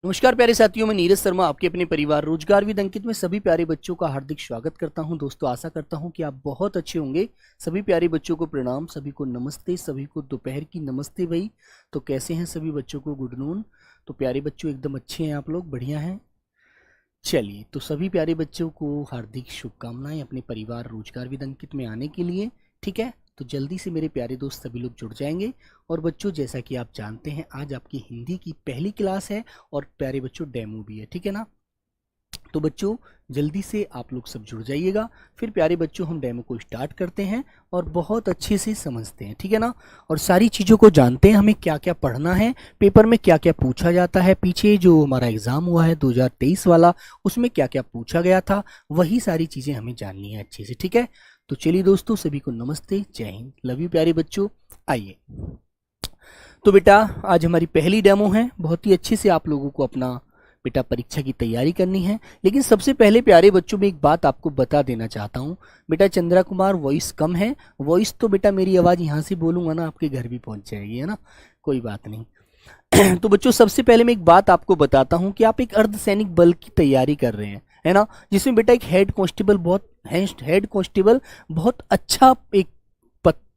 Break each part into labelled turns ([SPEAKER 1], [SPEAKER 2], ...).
[SPEAKER 1] नमस्कार प्यारे साथियों, मैं नीरज शर्मा आपके अपने परिवार रोजगार विद अंकित में सभी प्यारे बच्चों का हार्दिक स्वागत करता हूं। दोस्तों, आशा करता हूं कि आप बहुत अच्छे होंगे। सभी प्यारे बच्चों को प्रणाम, सभी को नमस्ते, सभी को दोपहर की नमस्ते भाई। तो कैसे हैं सभी बच्चों को गुड नून। तो प्यारे बच्चों एकदम अच्छे हैं, आप लोग बढ़िया हैं। चलिए, तो सभी प्यारे बच्चों को हार्दिक शुभकामनाएं अपने परिवार रोजगार विद अंकित में आने के लिए। ठीक है, तो जल्दी से मेरे प्यारे दोस्त सभी लोग जुड़ जाएंगे। और बच्चों, जैसा कि आप जानते हैं, आज आपकी हिंदी की पहली क्लास है और प्यारे बच्चों डेमो भी है। ठीक है ना, तो बच्चों जल्दी से आप लोग सब जुड़ जाइएगा। फिर प्यारे बच्चों हम डेमो को स्टार्ट करते हैं और बहुत अच्छे से समझते हैं। ठीक है ना, और सारी चीज़ों को जानते हैं, हमें क्या क्या पढ़ना है, पेपर में क्या क्या पूछा जाता है। पीछे जो हमारा एग्ज़ाम हुआ है 2023 वाला, उसमें क्या क्या पूछा गया था, वही सारी चीज़ें हमें जाननी है अच्छे से। ठीक है, तो चलिए दोस्तों, सभी को नमस्ते, जय हिंद, लव यू प्यारे बच्चों। आइए, तो बेटा आज हमारी पहली डेमो है। बहुत ही अच्छे से आप लोगों को अपना बेटा परीक्षा की तैयारी करनी है। लेकिन सबसे पहले प्यारे बच्चों में एक बात आपको बता देना चाहता हूँ। बेटा चंद्रा कुमार, वॉइस कम है। वॉइस तो बेटा मेरी आवाज़ यहाँ से बोलूँगा ना, आपके घर भी पहुँच जाएगी, है ना, कोई बात नहीं। तो बच्चों सबसे पहले मैं एक बात आपको बताता हूँ कि आप एक अर्धसैनिक बल की तैयारी कर रहे हैं, है ना, जिसमें बेटा एक हेड कांस्टेबल बहुत अच्छा एक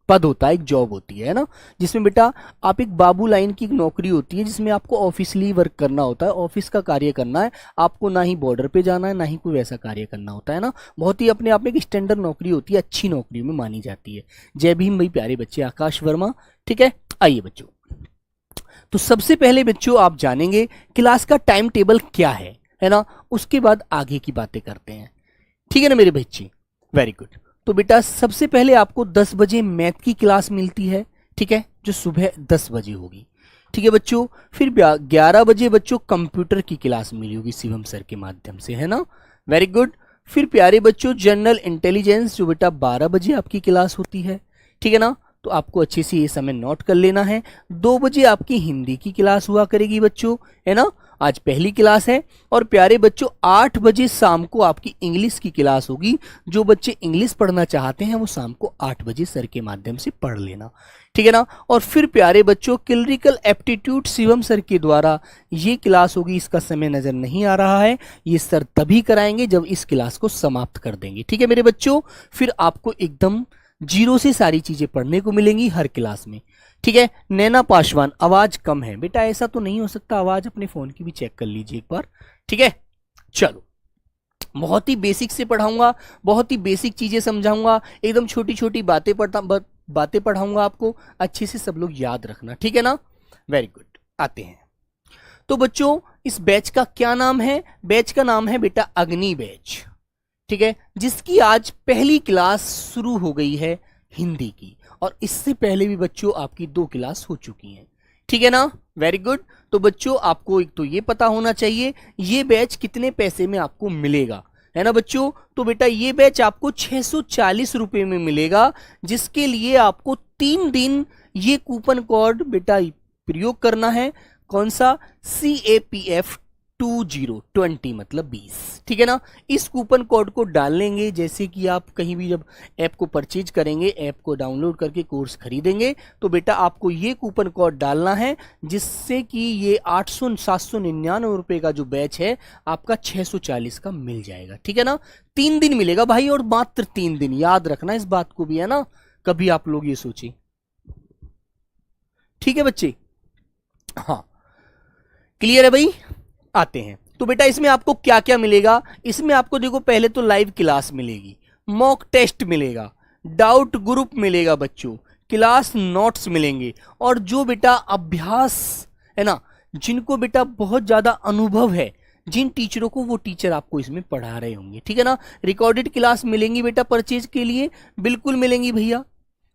[SPEAKER 1] पद होता है, एक जॉब होती है ना, जिसमें बेटा आप एक बाबू लाइन की एक नौकरी होती है, जिसमें आपको ऑफिशियली वर्क करना होता है, ऑफिस का कार्य करना है आपको, ना ही बॉर्डर पे जाना है, ना ही कोई वैसा कार्य करना होता है ना। बहुत ही अपने आप में एक स्टैंडर्ड नौकरी होती है, अच्छी नौकरी में मानी जाती है। जय भीम भाई प्यारे बच्चे, आकाश वर्मा। ठीक है, आइए बच्चों, तो सबसे पहले बच्चों आप जानेंगे क्लास का टाइम टेबल क्या है ना, उसके बाद आगे की बातें करते हैं। ठीक है ना मेरे बच्चे, वेरी गुड। तो बेटा सबसे पहले आपको 10 बजे मैथ की क्लास मिलती है, ठीक है, जो सुबह 10 बजे होगी। ठीक है बच्चों, फिर 11 बजे बच्चों कंप्यूटर की क्लास मिली होगी शिवम सर के माध्यम से, है ना, वेरी गुड। फिर प्यारे बच्चों जनरल इंटेलिजेंस जो बेटा 12 बजे आपकी क्लास होती है। ठीक है ना, तो आपको अच्छे से ये समय नोट कर लेना है। 2 बजे आपकी हिंदी की क्लास हुआ करेगी बच्चों, है ना, आज पहली क्लास है। और प्यारे बच्चों 8 बजे शाम को आपकी इंग्लिश की क्लास होगी। जो बच्चे इंग्लिश पढ़ना चाहते हैं वो शाम को 8 बजे सर के माध्यम से पढ़ लेना। ठीक है ना, और फिर प्यारे बच्चों क्लरिकल एप्टीट्यूड शिवम सर के द्वारा ये क्लास होगी। इसका समय नजर नहीं आ रहा है, ये सर तभी कराएंगे जब इस क्लास को समाप्त कर देंगे। ठीक है मेरे बच्चों, फिर आपको एकदम जीरो से सारी चीजें पढ़ने को मिलेंगी हर क्लास में। ठीक है, नैना पासवान, आवाज कम है बेटा, ऐसा तो नहीं हो सकता, आवाज अपने फोन की भी चेक कर लीजिए एक बार। ठीक है, चलो, बहुत ही बेसिक से पढ़ाऊंगा, बहुत ही बेसिक चीजें समझाऊंगा, एकदम छोटी छोटी बातें पढ़ाऊंगा आपको, अच्छे से सब लोग याद रखना। ठीक है ना, वेरी गुड। आते हैं, तो बच्चों इस बैच का क्या नाम है? बैच का नाम है बेटा अग्नि बैच। ठीक है, जिसकी आज पहली क्लास शुरू हो गई है हिंदी की, और इससे पहले भी बच्चों आपकी 2 क्लास हो चुकी हैं। ठीक है ना, वेरी गुड। तो बच्चों आपको एक तो ये पता होना चाहिए ये बैच कितने पैसे में आपको मिलेगा, है ना बच्चों। तो बेटा ये बैच आपको 640 रुपए में मिलेगा, जिसके लिए आपको 3 दिन ये कूपन कोड बेटा प्रयोग करना है। कौन सा? CAPF 20 मतलब 20। ठीक है ना, इस कूपन कोड को डाल लेंगे, जैसे कि आप कहीं भी जब ऐप को परचेज करेंगे, ऐप को डाउनलोड करके कोर्स खरीदेंगे, तो बेटा आपको ये कूपन कोड डालना है, जिससे कि ये 799 रुपए का जो बैच है आपका 640 का मिल जाएगा। ठीक है ना, 3 दिन मिलेगा भाई, और मात्र 3 दिन, याद रखना इस बात को भी, है ना, कभी आप लोग ये सोचे। ठीक है बच्चे, हाँ क्लियर है भाई। आते हैं, तो बेटा इसमें आपको क्या क्या मिलेगा। इसमें आपको देखो पहले तो लाइव क्लास मिलेगी, मॉक टेस्ट मिलेगा, डाउट ग्रुप मिलेगा बच्चों, क्लास नोट्स मिलेंगे, और जो बेटा अभ्यास है ना, जिनको बेटा बहुत ज्यादा अनुभव है, जिन टीचरों को, वो टीचर आपको इसमें पढ़ा रहे होंगे। ठीक है ना, रिकॉर्डेड क्लास मिलेंगी बेटा परचेज के लिए, बिल्कुल मिलेंगी भैया,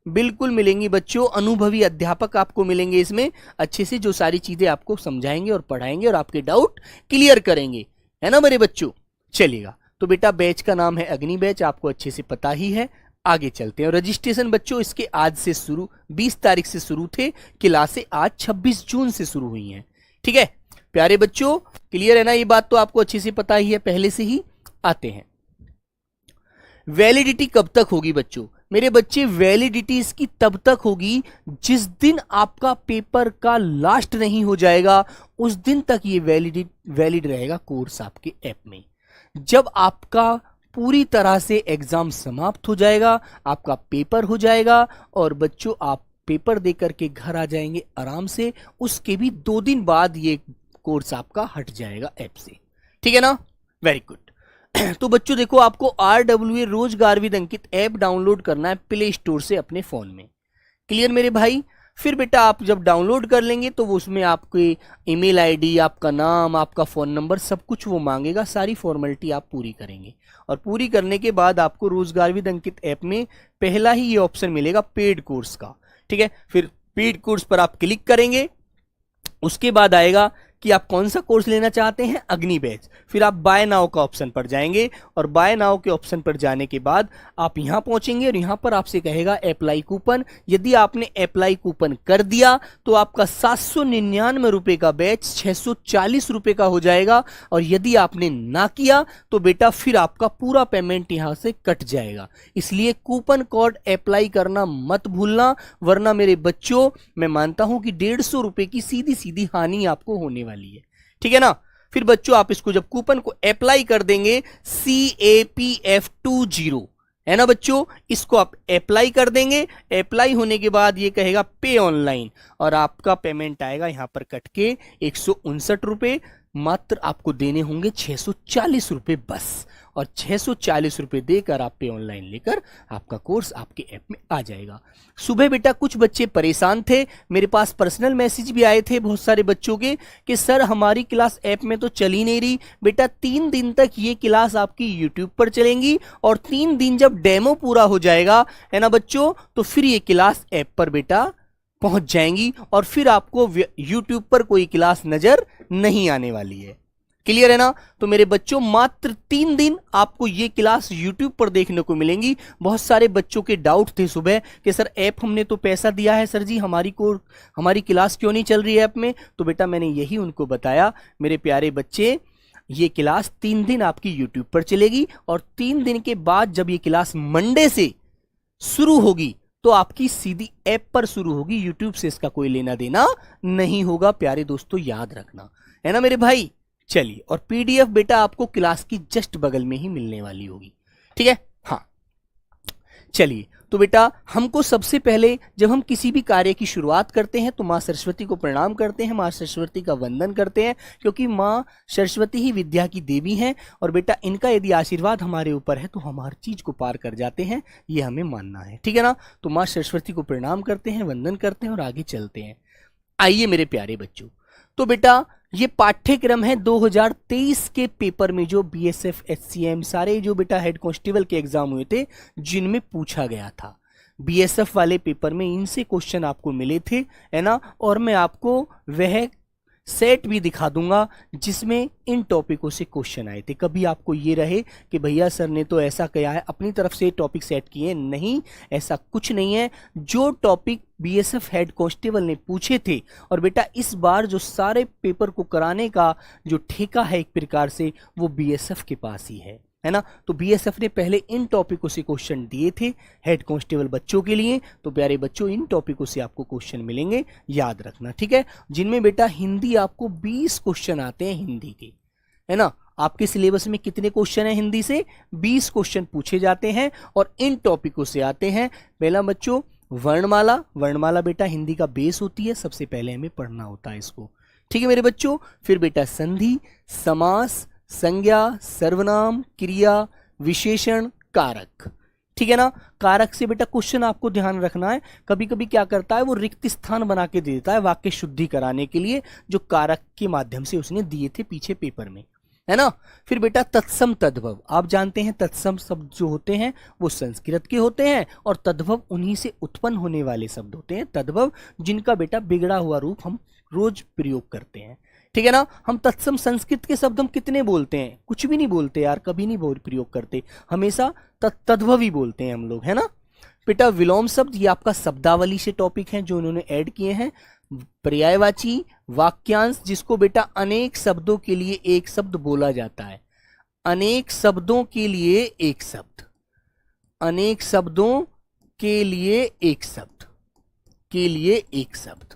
[SPEAKER 1] बिल्कुल मिलेंगी बच्चों। अनुभवी अध्यापक आपको मिलेंगे इसमें, अच्छे से जो सारी चीजें आपको समझाएंगे और पढ़ाएंगे और आपके डाउट क्लियर करेंगे, है ना मेरे बच्चों। चलिएगा, तो बेटा बैच का नाम है अग्नि बैच, आपको अच्छे से पता ही है। आगे चलते हैं, और रजिस्ट्रेशन बच्चों इसके आज से शुरू, 20 तारीख से शुरू थे, क्लासें आज 26 जून से शुरू हुई हैं। ठीक है प्यारे बच्चों, क्लियर है ना, ये बात तो आपको अच्छे से पता ही है पहले से ही। आते हैं, वैलिडिटी कब तक होगी बच्चों? मेरे बच्चे वैलिडिटी इसकी तब तक होगी जिस दिन आपका पेपर का लास्ट नहीं हो जाएगा, उस दिन तक ये वैलिड रहेगा कोर्स आपके ऐप में। जब आपका पूरी तरह से एग्जाम समाप्त हो जाएगा, आपका पेपर हो जाएगा और बच्चों आप पेपर दे करके घर आ जाएंगे आराम से, उसके भी 2 दिन बाद ये कोर्स आपका हट जाएगा ऐप से। ठीक है ना? Very good. तो बच्चों देखो, आपको RWA रोजगार विद अंकित ऐप डाउनलोड करना है प्ले स्टोर से अपने फोन में। क्लियर मेरे भाई? फिर बेटा आप जब डाउनलोड कर लेंगे तो वो उसमें आपकी ईमेल आईडी, आपका नाम, आपका फोन नंबर, सब कुछ वो मांगेगा। सारी फॉर्मेलिटी आप पूरी करेंगे और पूरी करने के बाद आपको रोजगार विद अंकित ऐप में पहला ही ये ऑप्शन मिलेगा पेड कोर्स का। ठीक है, फिर पेड कोर्स पर आप क्लिक करेंगे, उसके बाद आएगा कि आप कौन सा कोर्स लेना चाहते हैं, अग्नि बैच। फिर आप बाय नाउ का ऑप्शन पर जाएंगे और बाय नाउ के ऑप्शन पर जाने के बाद आप यहां पहुंचेंगे और यहां पर आपसे कहेगा अप्लाई कूपन। यदि आपने अप्लाई कूपन कर दिया तो आपका 799 रुपए का बैच 640 रुपए का हो जाएगा, और यदि आपने ना किया तो बेटा फिर आपका पूरा पेमेंट यहां से कट जाएगा। इसलिए कूपन कोड अप्लाई करना मत भूलना, वरना मेरे बच्चों मैं मानता हूं कि 150 रुपए की सीधी सीधी हानि आपको होने वाली है। ठीक है ना? फिर बच्चों आप इसको जब कूपन को अप्लाई कर देंगे, CAPF20 है ना बच्चों, इसको आप अप्लाई कर देंगे। अप्लाई होने के बाद ये कहेगा पे ऑनलाइन और आपका पेमेंट आएगा यहां पर कट के 159 रुपए। मात्र आपको देने होंगे 640 रुपए बस, और 640 रुपए देकर आप पे ऑनलाइन लेकर आपका कोर्स आपके ऐप में आ जाएगा। सुबह बेटा कुछ बच्चे परेशान थे, मेरे पास पर्सनल मैसेज भी आए थे बहुत सारे बच्चों के कि सर हमारी क्लास ऐप में तो चल ही नहीं रही। बेटा 3 दिन तक ये क्लास आपकी यूट्यूब पर चलेंगी और 3 दिन जब डेमो पूरा हो जाएगा है ना बच्चों, तो फिर ये क्लास ऐप पर बेटा पहुंच जाएंगी और फिर आपको यूट्यूब पर कोई क्लास नजर नहीं आने वाली है। क्लियर है ना? तो मेरे बच्चों मात्र 3 दिन आपको ये क्लास यूट्यूब पर देखने को मिलेंगी। बहुत सारे बच्चों के डाउट थे सुबह कि सर ऐप हमने तो पैसा दिया है, सर जी हमारी क्लास क्यों नहीं चल रही है ऐप में? तो बेटा मैंने यही उनको बताया, मेरे प्यारे बच्चे ये क्लास 3 दिन आपकी यूट्यूब पर चलेगी और 3 दिन के बाद जब ये क्लास मंडे से शुरू होगी तो आपकी सीधी ऐप पर शुरू होगी, यूट्यूब से इसका कोई लेना देना नहीं होगा। प्यारे दोस्तों याद रखना, है ना मेरे भाई? चलिए, और पीडीएफ बेटा आपको क्लास की जस्ट बगल में ही मिलने वाली होगी। ठीक है? हाँ, चलिए तो बेटा हमको सबसे पहले जब हम किसी भी कार्य की शुरुआत करते हैं तो माँ सरस्वती को प्रणाम करते हैं, माँ सरस्वती का वंदन करते हैं, क्योंकि माँ सरस्वती ही विद्या की देवी हैं और बेटा इनका यदि आशीर्वाद हमारे ऊपर है तो हम हर चीज को पार कर जाते हैं, ये हमें मानना है। ठीक है ना? तो माँ सरस्वती को प्रणाम करते हैं, वंदन करते हैं और आगे चलते हैं। आइए मेरे प्यारे बच्चों, तो बेटा ये पाठ्यक्रम है 2023 के पेपर में जो BSF HCM सारे जो बेटा हेड कांस्टेबल के एग्जाम हुए थे जिनमें पूछा गया था। BSF वाले पेपर में इनसे क्वेश्चन आपको मिले थे, है ना? और मैं आपको वह सेट भी दिखा दूंगा जिसमें इन टॉपिकों से क्वेश्चन आए थे। कभी आपको ये रहे कि भैया सर ने तो ऐसा किया है, अपनी तरफ से टॉपिक सेट किए, नहीं, ऐसा कुछ नहीं है। जो टॉपिक BSF हेड कांस्टेबल ने पूछे थे, और बेटा इस बार जो सारे पेपर को कराने का जो ठेका है एक प्रकार से वो BSF के पास ही है ना? तो BSF ने पहले इन टॉपिकों से क्वेश्चन दिए थे हेड कांस्टेबल बच्चों के लिए। तो प्यारे बच्चों इन टॉपिकों से आपको क्वेश्चन मिलेंगे, याद रखना। ठीक है? जिनमें बेटा हिंदी आपको 20 क्वेश्चन आते हैं हिंदी के, है ना? आपके सिलेबस में कितने क्वेश्चन है हिंदी से? 20 क्वेश्चन पूछे जाते हैं और इन टॉपिकों से आते हैं। पहला बच्चों वर्णमाला। वर्णमाला बेटा हिंदी का बेस होती है, सबसे पहले हमें पढ़ना होता है इसको। ठीक है मेरे बच्चों? फिर बेटा संधि, समास, संज्ञा, सर्वनाम, क्रिया, विशेषण, कारक। ठीक है ना? कारक से बेटा क्वेश्चन आपको ध्यान रखना है, कभी कभी क्या करता है वो रिक्त स्थान बना के दे देता है वाक्य शुद्धि कराने के लिए, जो कारक के माध्यम से उसने दिए थे पीछे पेपर में, है ना? फिर बेटा तत्सम तद्भव। आप जानते हैं तत्सम शब्द जो होते हैं वो संस्कृत के होते हैं और तद्भव उन्हीं से उत्पन्न होने वाले शब्द होते हैं, तद्भव, जिनका बेटा बिगड़ा हुआ रूप हम रोज प्रयोग करते हैं। ठीक है ना? हम तत्सम संस्कृत के शब्द हम कितने बोलते हैं? कुछ भी नहीं बोलते यार, कभी नहीं प्रयोग करते, हमेशा तद्भव ही बोलते हैं हम लोग, है ना? बेटा विलोम शब्द, ये आपका शब्दावली से टॉपिक है जो उन्होंने ऐड किए हैं। पर्यायवाची, वाक्यांश, जिसको बेटा अनेक शब्दों के लिए एक शब्द बोला जाता है, अनेक शब्दों के लिए एक शब्द, अनेक शब्दों के लिए एक शब्द, के लिए एक शब्द।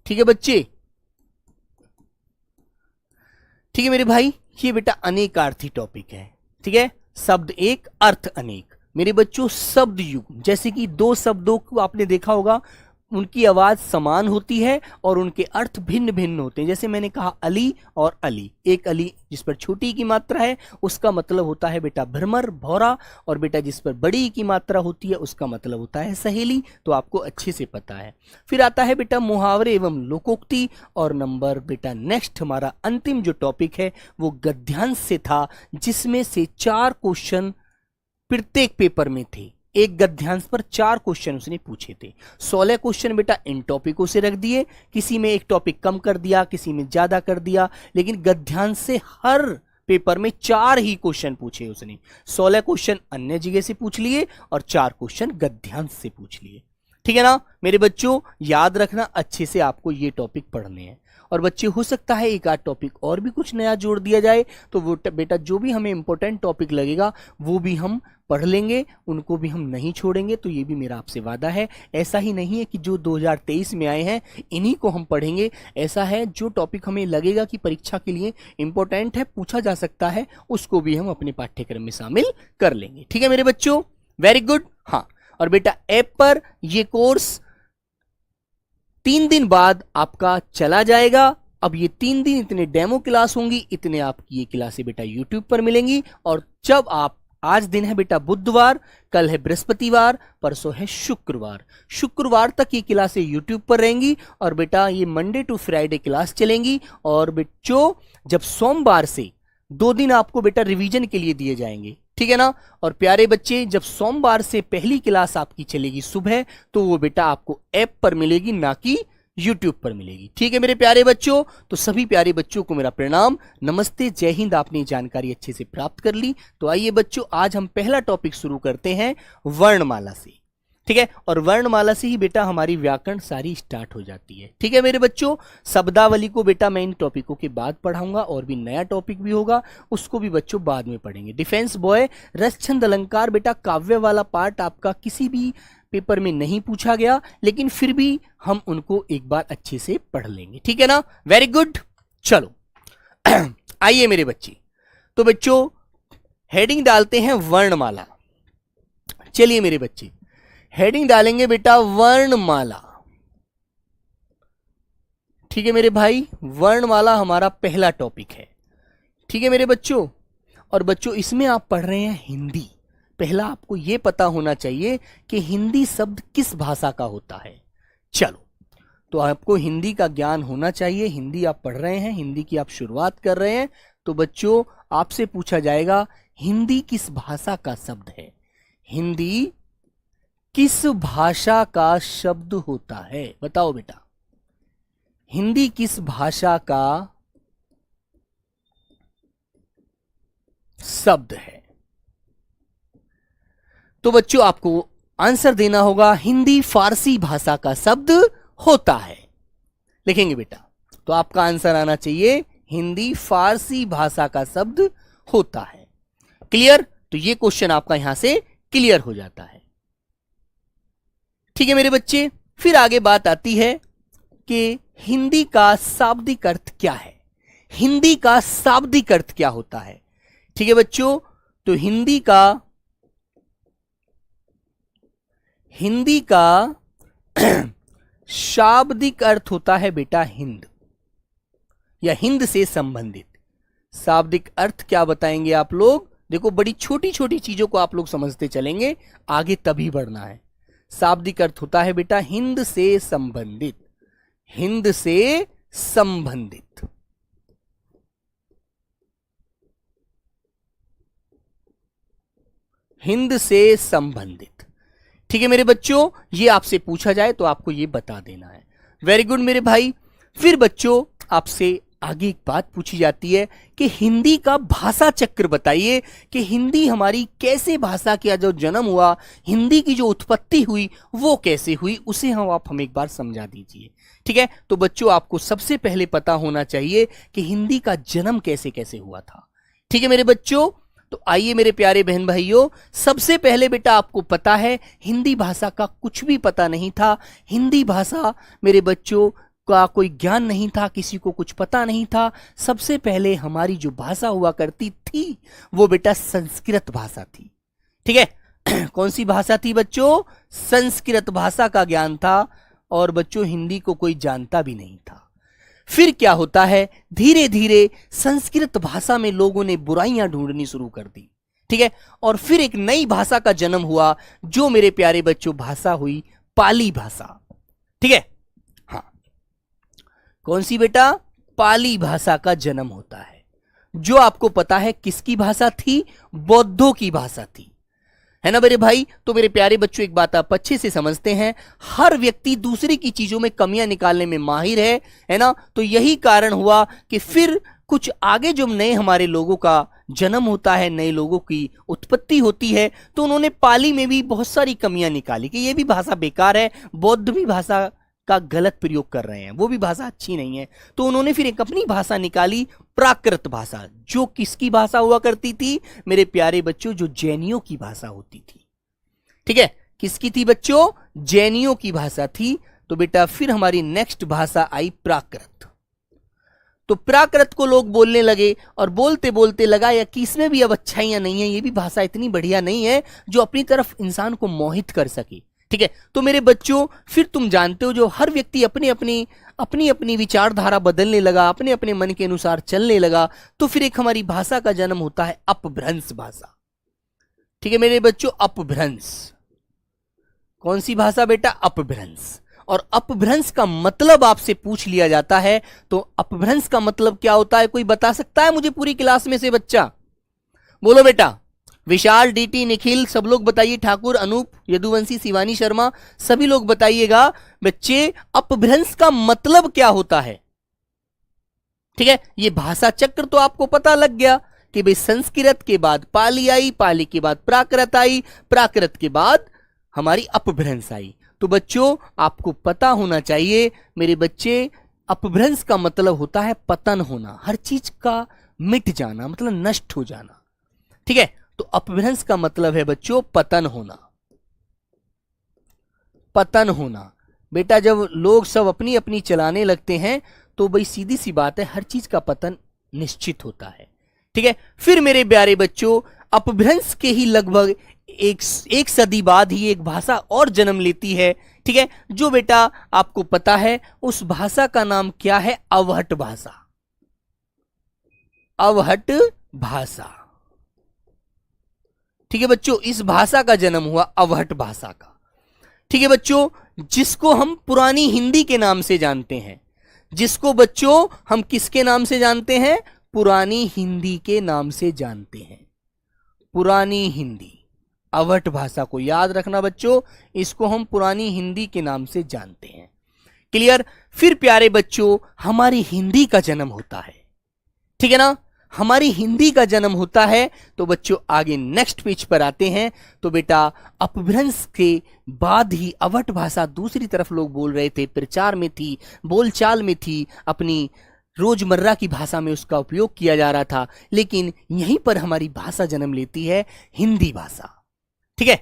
[SPEAKER 1] ठीक है बच्चे, ठीक है मेरे भाई, ये बेटा अनेकार्थी टॉपिक है। ठीक है, शब्द एक अर्थ अनेक। मेरे बच्चों शब्द युग, जैसे कि दो शब्दों को आपने देखा होगा, उनकी आवाज समान होती है और उनके अर्थ भिन्न भिन्न होते हैं। जैसे मैंने कहा अली और अली, एक अली जिस पर छोटी की मात्रा है उसका मतलब होता है बेटा भ्रमर, भौरा, और बेटा जिस पर बड़ी की मात्रा होती है उसका मतलब होता है सहेली। तो आपको अच्छे से पता है। फिर आता है बेटा मुहावरे एवं लोकोक्ति, और नंबर बेटा नेक्स्ट हमारा अंतिम जो टॉपिक है वो गद्यांश से था, जिसमें से 4 क्वेश्चन प्रत्येक पेपर में थे। एक गद्यांश पर 4 क्वेश्चन उसने पूछे थे। 16 क्वेश्चन बेटा इन टॉपिकों से रख दिए, किसी में एक टॉपिक कम कर दिया, किसी में ज्यादा कर दिया, लेकिन गद्यांश से हर पेपर में 4 ही क्वेश्चन पूछे उसने। 16 क्वेश्चन अन्य जगह से पूछ लिए और 4 क्वेश्चन गद्यांश से पूछ लिए। ठीक है ना मेरे बच्चों, याद रखना अच्छे से, आपको ये टॉपिक पढ़ने हैं। और बच्चे हो सकता है एक आध टॉपिक और भी कुछ नया जोड़ दिया जाए, तो वो बेटा जो भी हमें इंपॉर्टेंट टॉपिक लगेगा वो भी हम पढ़ लेंगे, उनको भी हम नहीं छोड़ेंगे। तो ये भी मेरा आपसे वादा है। ऐसा ही नहीं है कि जो 2023 में आए हैं इन्हीं को हम पढ़ेंगे। ऐसा है जो टॉपिक हमें लगेगा कि परीक्षा के लिए इंपॉर्टेंट है, पूछा जा सकता है, उसको भी हम अपने पाठ्यक्रम में शामिल कर लेंगे। ठीक है मेरे बच्चों, वेरी गुड। हाँ, और बेटा ऐप पर ये कोर्स 3 दिन बाद आपका चला जाएगा। अब ये 3 दिन इतने डेमो क्लास होंगी, इतने आपकी ये क्लासें बेटा यूट्यूब पर मिलेंगी। और जब आप, आज दिन है बेटा बुधवार, कल है बृहस्पतिवार, परसों है शुक्रवार, शुक्रवार तक ये क्लासें यूट्यूब पर रहेंगी। और बेटा ये मंडे टू फ्राइडे क्लास चलेंगी। और बच्चों जब सोमवार से 2 दिन आपको बेटा रिवीजन के लिए दिए जाएंगे। ठीक है ना। और प्यारे बच्चे, जब सोमवार से पहली क्लास आपकी चलेगी सुबह, तो वो बेटा आपको ऐप पर मिलेगी, ना कि यूट्यूब पर मिलेगी। ठीक है मेरे प्यारे बच्चों, तो सभी प्यारे बच्चों को मेरा प्रणाम, नमस्ते, जय हिंद। आपने जानकारी अच्छे से प्राप्त कर ली। तो आइए बच्चों, आज हम पहला टॉपिक शुरू करते हैं वर्णमाला से। ठीक है, और वर्णमाला से ही बेटा हमारी व्याकरण सारी स्टार्ट हो जाती है। ठीक है मेरे बच्चों, शब्दावली को बेटा मैं इन टॉपिकों के बाद पढ़ाऊंगा, और भी नया टॉपिक भी होगा, उसको भी बच्चों बाद में पढ़ेंगे। डिफेंस बॉय, रस छंद अलंकार, बेटा काव्य वाला पार्ट आपका किसी भी पेपर में नहीं पूछा गया, लेकिन फिर भी हम उनको एक बार अच्छे से पढ़ लेंगे। ठीक है ना, वेरी गुड। चलो आइए मेरे बच्चे, तो बच्चों हेडिंग डालते हैं वर्णमाला। चलिए मेरे बच्चे, हेडिंग डालेंगे बेटा वर्णमाला। ठीक है मेरे भाई, वर्णमाला हमारा पहला टॉपिक है। ठीक है मेरे बच्चों, और बच्चों इसमें आप पढ़ रहे हैं हिंदी। पहला आपको यह पता होना चाहिए कि हिंदी शब्द किस भाषा का होता है। चलो, तो आपको हिंदी का ज्ञान होना चाहिए। हिंदी आप पढ़ रहे हैं, हिंदी की आप शुरुआत कर रहे हैं, तो बच्चों आपसे पूछा जाएगा हिंदी किस भाषा का शब्द है। हिंदी किस भाषा का शब्द होता है, बताओ बेटा। हिंदी किस भाषा का शब्द है? तो बच्चों आपको आंसर देना होगा, हिंदी फारसी भाषा का शब्द होता है। लिखेंगे बेटा, तो आपका आंसर आना चाहिए हिंदी फारसी भाषा का शब्द होता है। क्लियर? तो ये क्वेश्चन आपका यहां से क्लियर हो जाता है। ठीक है मेरे बच्चे, फिर आगे बात आती है कि हिंदी का शाब्दिक अर्थ क्या है। हिंदी का शाब्दिक अर्थ क्या होता है? ठीक है बच्चों, तो हिंदी का शाब्दिक अर्थ होता है बेटा हिंद, या हिंद से संबंधित। शाब्दिक अर्थ क्या बताएंगे आप लोग? देखो, बड़ी छोटी छोटी चीजों को आप लोग समझते चलेंगे, आगे तभी बढ़ना है। शाब्दिक अर्थ होता है बेटा हिंद से संबंधित, हिंद से संबंधित। हिंद से संबंधित। ठीक है मेरे बच्चों, ये आपसे पूछा जाए तो आपको ये बता देना है। वेरी गुड मेरे भाई। फिर बच्चों आपसे आगे एक बात पूछी जाती है कि हिंदी का भाषा चक्र बताइए, कि हिंदी हमारी कैसे भाषा का जो जन्म हुआ, हिंदी की जो उत्पत्ति हुई वो कैसे हुई, उसे आप हमें एक बार समझा दीजिए। ठीक है, तो बच्चों आपको सबसे पहले पता होना चाहिए कि हिंदी का जन्म कैसे कैसे हुआ था। ठीक है मेरे बच्चों, तो आइए मेरे प्यारे बहन भाइयों, सबसे पहले बेटा आपको पता है हिंदी भाषा का कुछ भी पता नहीं था। हिंदी भाषा मेरे बच्चों का कोई ज्ञान नहीं था, किसी को कुछ पता नहीं था। सबसे पहले हमारी जो भाषा हुआ करती थी वो बेटा संस्कृत भाषा थी। ठीक है कौन सी भाषा थी बच्चों? संस्कृत भाषा का ज्ञान था, और बच्चों हिंदी को कोई जानता भी नहीं था। फिर क्या होता है, धीरे धीरे संस्कृत भाषा में लोगों ने बुराइयां ढूंढनी शुरू कर दी। ठीक है, और फिर एक नई भाषा का जन्म हुआ, जो मेरे प्यारे बच्चों भाषा हुई पाली भाषा। ठीक है, हाँ, कौन सी बेटा? पाली भाषा का जन्म होता है, जो आपको पता है किसकी भाषा थी? बौद्धों की भाषा थी, है ना मेरे भाई? तो मेरे प्यारे बच्चों एक बात आप अच्छे से समझते हैं, हर व्यक्ति दूसरे की चीजों में कमियां निकालने में माहिर है ना? तो यही कारण हुआ कि फिर कुछ आगे जो नए हमारे लोगों का जन्म होता है, नए लोगों की उत्पत्ति होती है, तो उन्होंने पाली में भी बहुत सारी कमियां निकाली कि ये भी भाषा बेकार है, बौद्ध भी भाषा का गलत प्रयोग कर रहे हैं, वो भी भाषा अच्छी नहीं है। तो उन्होंने फिर एक अपनी भाषा निकाली, प्राकृत भाषा, जो किसकी भाषा हुआ करती थी मेरे प्यारे बच्चों? जो जैनियों की भाषा होती थी। ठीक है, किसकी थी बच्चों? जैनियों की भाषा थी। तो बेटा फिर हमारी नेक्स्ट भाषा आई प्राकृत। तो प्राकृत को लोग बोलने लगे, और बोलते बोलते लगा या कि इसमें भी अब अच्छाइयां नहीं है, ये भी भाषा इतनी बढ़िया नहीं है जो अपनी तरफ इंसान को मोहित कर सके। ठीक है, तो मेरे बच्चों फिर तुम जानते हो, जो हर व्यक्ति अपनी अपनी विचारधारा बदलने लगा, अपने अपने मन के अनुसार चलने लगा, तो फिर एक हमारी भाषा का जन्म होता है अपभ्रंश भाषा। ठीक है मेरे बच्चों, अपभ्रंश। कौन सी भाषा बेटा? अपभ्रंश। और अपभ्रंश का मतलब आपसे पूछ लिया जाता है, तो अपभ्रंश का मतलब क्या होता है? कोई बता सकता है मुझे पूरी क्लास में से? बच्चा बोलो बेटा। विशाल, डीटी, निखिल, सब लोग बताइए। ठाकुर, अनूप, यदुवंशी, शिवानी शर्मा, सभी लोग बताइएगा बच्चे, अपभ्रंश का मतलब क्या होता है? ठीक है, ये भाषा चक्र तो आपको पता लग गया कि भाई संस्कृत के बाद पाली आई, पाली के बाद प्राकृत आई, प्राकृत के बाद हमारी अपभ्रंश आई। तो बच्चों आपको पता होना चाहिए मेरे बच्चे, अपभ्रंश का मतलब होता है पतन होना, हर चीज का मिट जाना, मतलब नष्ट हो जाना। ठीक है, तो अपभ्रंश का मतलब है बच्चों पतन होना। पतन होना बेटा, जब लोग सब अपनी अपनी चलाने लगते हैं तो भाई सीधी सी बात है, हर चीज का पतन निश्चित होता है। ठीक है, फिर मेरे प्यारे बच्चों अपभ्रंश के ही लगभग एक सदी बाद ही एक भाषा और जन्म लेती है। ठीक है, जो बेटा आपको पता है उस भाषा का नाम क्या है? अवहट भाषा। अवहट भाषा। ठीक है बच्चों, इस भाषा का जन्म हुआ अवहट भाषा का। ठीक है बच्चों, जिसको हम पुरानी हिंदी के नाम से जानते हैं, जिसको बच्चों हम किसके नाम से जानते हैं? पुरानी हिंदी के नाम से जानते हैं। पुरानी हिंदी, अवहट भाषा को याद रखना बच्चों, इसको हम पुरानी हिंदी के नाम से जानते हैं। क्लियर? फिर प्यारे बच्चों हमारी हिंदी का जन्म होता है। ठीक है ना, हमारी हिंदी का जन्म होता है। तो बच्चों आगे नेक्स्ट पेज पर आते हैं। तो बेटा अपभ्रंश के बाद ही अवहट भाषा दूसरी तरफ लोग बोल रहे थे, प्रचार में थी, बोलचाल में थी, अपनी रोजमर्रा की भाषा में उसका उपयोग किया जा रहा था। लेकिन यहीं पर हमारी भाषा जन्म लेती है, हिंदी भाषा। ठीक है,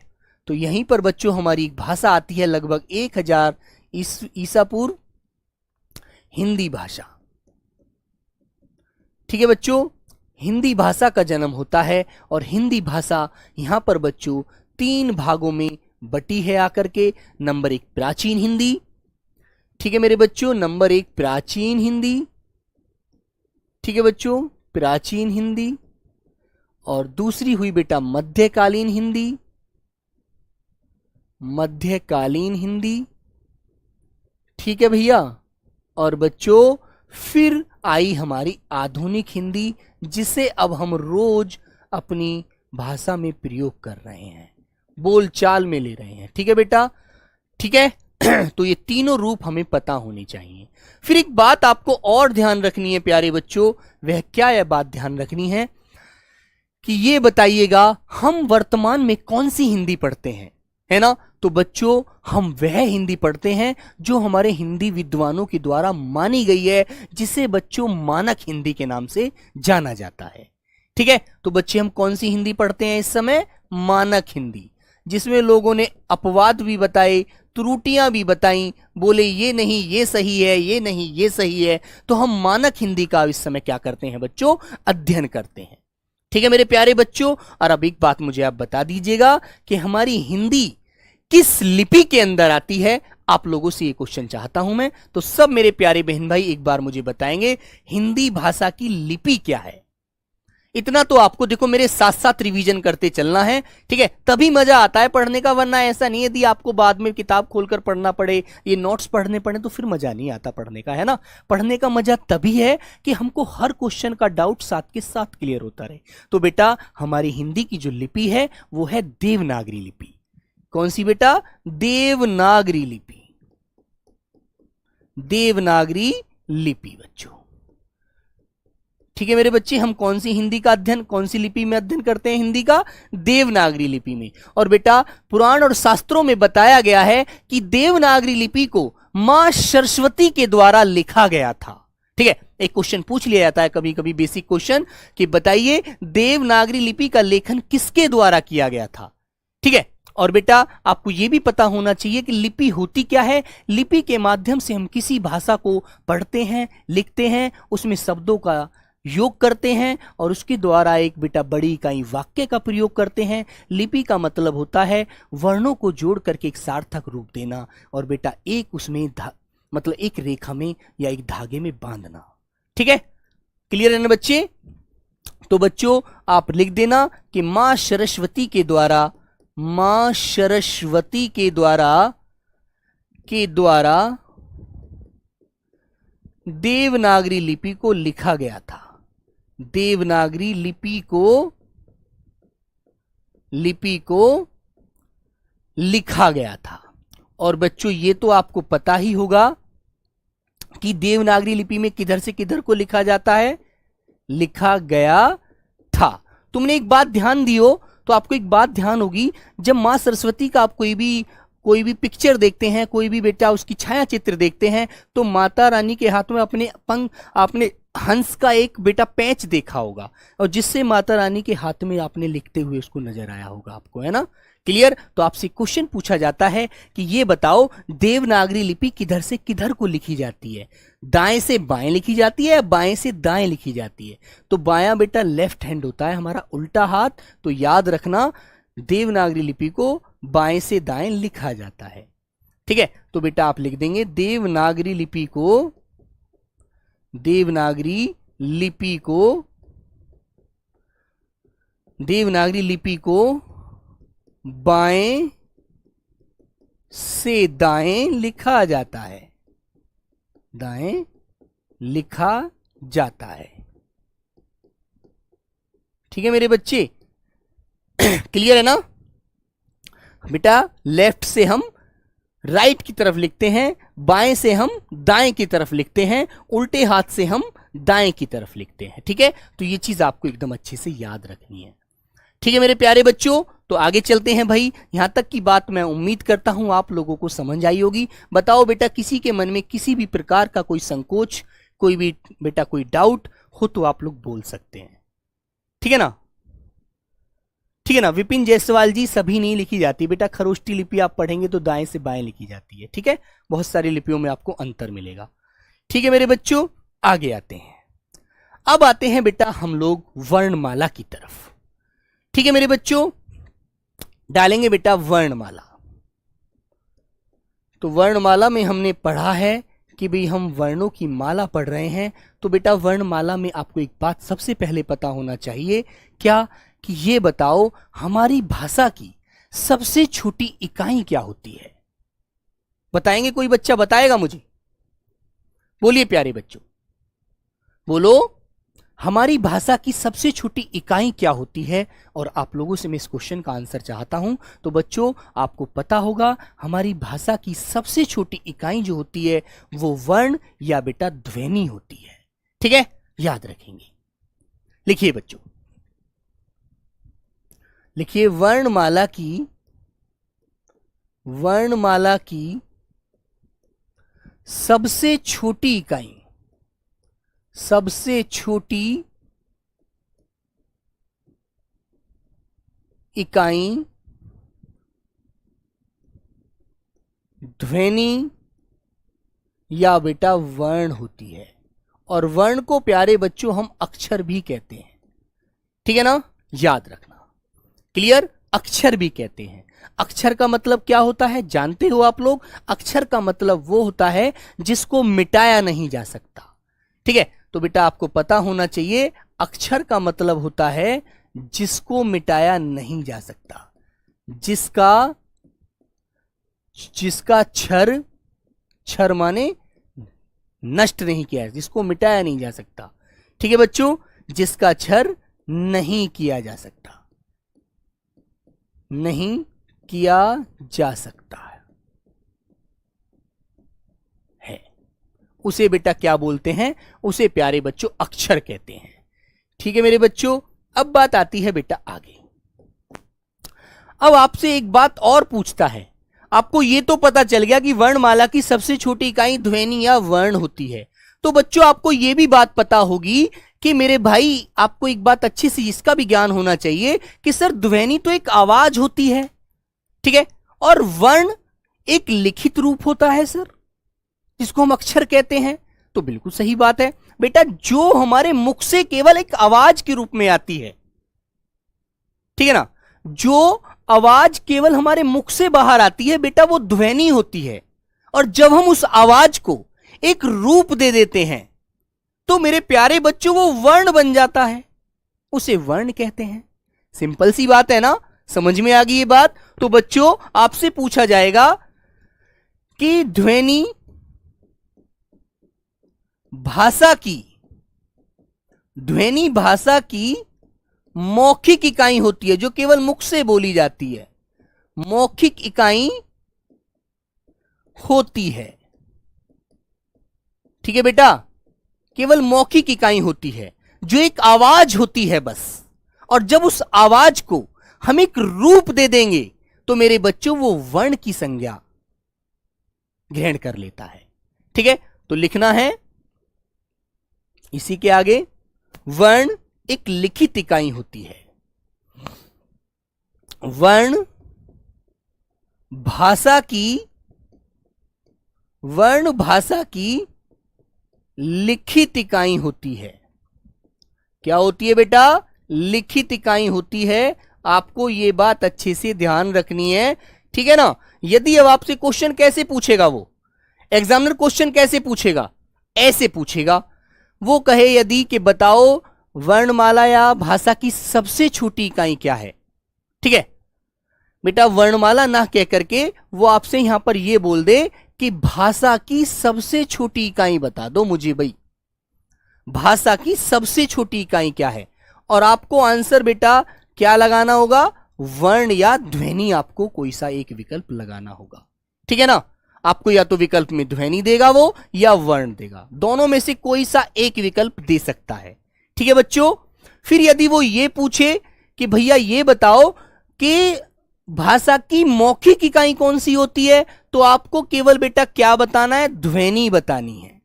[SPEAKER 1] तो यहीं पर बच्चों हमारी भाषा आती है लगभग 1000 ईसा पूर्व, हिंदी भाषा। ठीक है बच्चों, हिंदी भाषा का जन्म होता है, और हिंदी भाषा यहां पर बच्चों 3 भागों में बटी है आकर के। नंबर 1 प्राचीन हिंदी। ठीक है मेरे बच्चों, नंबर 1 प्राचीन हिंदी। ठीक है बच्चों, प्राचीन हिंदी। और दूसरी हुई बेटा मध्यकालीन हिंदी। मध्यकालीन हिंदी। ठीक है भैया। और बच्चों फिर आई हमारी आधुनिक हिंदी, जिसे अब हम रोज अपनी भाषा में प्रयोग कर रहे हैं, बोलचाल में ले रहे हैं। ठीक है बेटा, ठीक है। तो ये तीनों रूप हमें पता होने चाहिए। फिर एक बात आपको और ध्यान रखनी है प्यारे बच्चों, वह क्या यह बात ध्यान रखनी है कि ये बताइएगा हम वर्तमान में कौन सी हिंदी पढ़ते हैं, है ना? तो बच्चों हम वह हिंदी पढ़ते हैं जो हमारे हिंदी विद्वानों के द्वारा मानी गई है, जिसे बच्चों मानक हिंदी के नाम से जाना जाता है। ठीक है, तो बच्चे हम कौन सी हिंदी पढ़ते हैं इस समय? मानक हिंदी, जिसमें लोगों ने अपवाद भी बताए, त्रुटियां भी बताई, बोले ये नहीं ये सही है, ये नहीं ये सही है। तो हम मानक हिंदी का इस समय क्या करते हैं बच्चों? अध्ययन करते हैं। ठीक है मेरे प्यारे बच्चों, और अब एक बात मुझे आप बता दीजिएगा कि हमारी हिंदी किस लिपि के अंदर आती है? आप लोगों से ये क्वेश्चन चाहता हूं मैं, तो सब मेरे प्यारे बहन भाई एक बार मुझे बताएंगे हिंदी भाषा की लिपि क्या है। इतना तो आपको देखो मेरे साथ साथ रिवीजन करते चलना है, ठीक है, तभी मजा आता है पढ़ने का, वरना ऐसा नहीं है यदि आपको बाद में किताब खोलकर पढ़ना पड़े, ये नोट्स पढ़ने पड़े, तो फिर मजा नहीं आता पढ़ने का, है ना। पढ़ने का मजा तभी है कि हमको हर क्वेश्चन का डाउट साथ के साथ क्लियर होता रहे। तो बेटा हमारी हिंदी की जो लिपि है वो है देवनागरी लिपि। कौन सी बेटा? देवनागरी लिपि। देवनागरी लिपि बच्चों, ठीक है मेरे बच्चे, हम कौन सी हिंदी का अध्ययन, कौन सी लिपि में अध्ययन करते हैं? हिंदी का देवनागरी लिपि में। और बेटा पुराण और शास्त्रों में बताया गया है कि देवनागरी लिपि को मां सरस्वती के द्वारा लिखा गया था। ठीक है, एक क्वेश्चन पूछ लिया जाता है कभी कभी, बेसिक क्वेश्चन, कि बताइए देवनागरी लिपि का लेखन किसके द्वारा किया गया था। ठीक है, और बेटा आपको यह भी पता होना चाहिए कि लिपि होती क्या है। लिपि के माध्यम से हम किसी भाषा को पढ़ते हैं, लिखते हैं, उसमें शब्दों का योग करते हैं और उसके द्वारा एक बेटा बड़ी इकाई वाक्य का प्रयोग करते हैं। लिपि का मतलब होता है वर्णों को जोड़ करके एक सार्थक रूप देना, और बेटा एक उसमें मतलब एक रेखा में या एक धागे में बांधना। ठीक है, क्लियर है ना बच्चे? तो बच्चों आप लिख देना कि मां सरस्वती के द्वारा, मां सरस्वती के द्वारा देवनागरी लिपि को लिखा गया था। देवनागरी लिपि को लिखा गया था। और बच्चों ये तो आपको पता ही होगा कि देवनागरी लिपि में किधर से किधर को लिखा जाता है? लिखा गया था। तुमने एक बात ध्यान दियो तो आपको एक बात ध्यान होगी, जब मां सरस्वती का आप कोई भी पिक्चर देखते हैं, कोई भी बेटा उसकी छाया चित्र देखते हैं, तो माता रानी के हाथ में आपने हंस का एक बेटा पैच देखा होगा, और जिससे माता रानी के हाथ में आपने लिखते हुए उसको नजर आया होगा आपको, है ना। क्लियर? तो आपसे क्वेश्चन पूछा जाता है कि ये बताओ देवनागरी लिपि किधर से किधर को लिखी जाती है? दाएं से बाएं लिखी जाती है या बाएं से दाएं लिखी जाती है? तो बायां बेटा लेफ्ट हैंड होता है, हमारा उल्टा हाथ। तो याद रखना देवनागरी लिपि को बाएं से दाएं लिखा जाता है। ठीक है, तो बेटा आप लिख देंगे देवनागरी लिपि को बाएं से दाएं लिखा जाता है। दाएं लिखा जाता है। ठीक है मेरे बच्चे, क्लियर है ना बेटा? लेफ्ट से हम राइट की तरफ लिखते हैं, बाएं से हम दाएं की तरफ लिखते हैं, उल्टे हाथ से हम दाएं की तरफ लिखते हैं। ठीक है, तो ये चीज आपको एकदम अच्छे से याद रखनी है। ठीक है मेरे प्यारे बच्चों, तो आगे चलते हैं भाई। यहां तक की बात मैं उम्मीद करता हूं आप लोगों को समझ आई होगी। बताओ बेटा किसी के मन में किसी भी प्रकार का कोई संकोच, कोई भी बेटा कोई डाउट हो तो आप लोग बोल सकते हैं। ठीक है ना? ठीक है ना? विपिन जायसवाल जी, सभी नहीं लिखी जाती बेटा, खरोष्टी लिपि आप पढ़ेंगे तो दाएं से बाएं लिखी जाती है। ठीक है, बहुत सारी लिपियों में आपको अंतर मिलेगा। ठीक है मेरे बच्चों, आगे आते हैं। अब आते हैं बेटा हम लोग वर्णमाला की तरफ। ठीक है मेरे बच्चों, डालेंगे बेटा वर्णमाला। तो वर्णमाला में हमने पढ़ा है कि भाई हम वर्णों की माला पढ़ रहे हैं। तो बेटा वर्णमाला में आपको एक बात सबसे पहले पता होना चाहिए, क्या? कि ये बताओ हमारी भाषा की सबसे छोटी इकाई क्या होती है? बताएंगे? कोई बच्चा बताएगा मुझे? बोलिए प्यारे बच्चों, बोलो हमारी भाषा की सबसे छोटी इकाई क्या होती है? और आप लोगों से मैं इस क्वेश्चन का आंसर चाहता हूं। तो बच्चों आपको पता होगा हमारी भाषा की सबसे छोटी इकाई जो होती है वो वर्ण या बेटा ध्वनि होती है। ठीक है, याद रखेंगे। लिखिए बच्चों, लिखिए वर्णमाला की सबसे छोटी इकाई, सबसे छोटी इकाई ध्वनि या बेटा वर्ण होती है। और वर्ण को प्यारे बच्चों हम अक्षर भी कहते हैं, ठीक है ना, याद रखना। क्लियर? अक्षर भी कहते हैं। अक्षर का मतलब क्या होता है जानते हो आप लोग? अक्षर का मतलब वो होता है जिसको मिटाया नहीं जा सकता। ठीक है, तो बेटा आपको पता होना चाहिए अक्षर का मतलब होता है जिसको मिटाया नहीं जा सकता, जिसका क्षर माने नष्ट नहीं किया, जिसको मिटाया नहीं जा सकता। ठीक है बच्चों, जिसका क्षर नहीं किया जा सकता, नहीं किया जा सकता है, उसे बेटा क्या बोलते हैं? उसे प्यारे बच्चों अक्षर कहते हैं। ठीक है मेरे बच्चों, अब बात आती है बेटा आगे। अब आपसे एक बात और पूछता है, आपको यह तो पता चल गया कि वर्णमाला की सबसे छोटी इकाई ध्वनि या वर्ण होती है, तो बच्चों आपको यह भी बात पता होगी कि मेरे भाई आपको एक बात अच्छी सी इसका भी ज्ञान होना चाहिए कि सर ध्वनि तो एक आवाज होती है, ठीक है, और वर्ण एक लिखित रूप होता है सर, जिसको हम अक्षर कहते हैं। तो बिल्कुल सही बात है बेटा, जो हमारे मुख से केवल एक आवाज के रूप में आती है, ठीक है ना, जो आवाज केवल हमारे मुख से बाहर आती है बेटा वो ध्वनि होती है। और जब हम उस आवाज को एक रूप दे देते हैं तो मेरे प्यारे बच्चों वो वर्ण बन जाता है, उसे वर्ण कहते हैं। सिंपल सी बात है ना, समझ में आ गई ये बात? तो बच्चों आपसे पूछा जाएगा कि ध्वनि भाषा की मौखिक इकाई होती है, जो केवल मुख से बोली जाती है, मौखिक इकाई होती है। ठीक है बेटा, केवल मौखिक इकाई होती है, जो एक आवाज होती है बस। और जब उस आवाज को हम एक रूप दे देंगे तो मेरे बच्चों वो वर्ण की संज्ञा ग्रहण कर लेता है। ठीक है, तो लिखना है इसी के आगे, वर्ण एक लिखित इकाई होती है, वर्ण भाषा की लिखित इकाई होती है। क्या होती है बेटा? लिखित इकाई होती है। आपको यह बात अच्छे से ध्यान रखनी है, ठीक है ना। यदि अब आपसे क्वेश्चन कैसे पूछेगा, वो एग्जामिनर क्वेश्चन कैसे पूछेगा? ऐसे पूछेगा, वो कहे यदि कि बताओ वर्णमाला या भाषा की सबसे छोटी इकाई क्या है। ठीक है बेटा, वर्णमाला ना कह करके वो आपसे यहां पर ये बोल दे कि भाषा की सबसे छोटी इकाई बता दो मुझे भाई, भाषा की सबसे छोटी इकाई क्या है। और आपको आंसर बेटा क्या लगाना होगा? वर्ण या ध्वनि, आपको कोई सा एक विकल्प लगाना होगा। ठीक है ना, आपको या तो विकल्प में ध्वनि देगा वो या वर्ण देगा, दोनों में से कोई सा एक विकल्प दे सकता है। ठीक है बच्चों, फिर यदि वो ये पूछे कि भैया ये बताओ कि भाषा की मौखिक इकाई कौन सी होती है, तो आपको केवल बेटा क्या बताना है? ध्वनि बतानी है।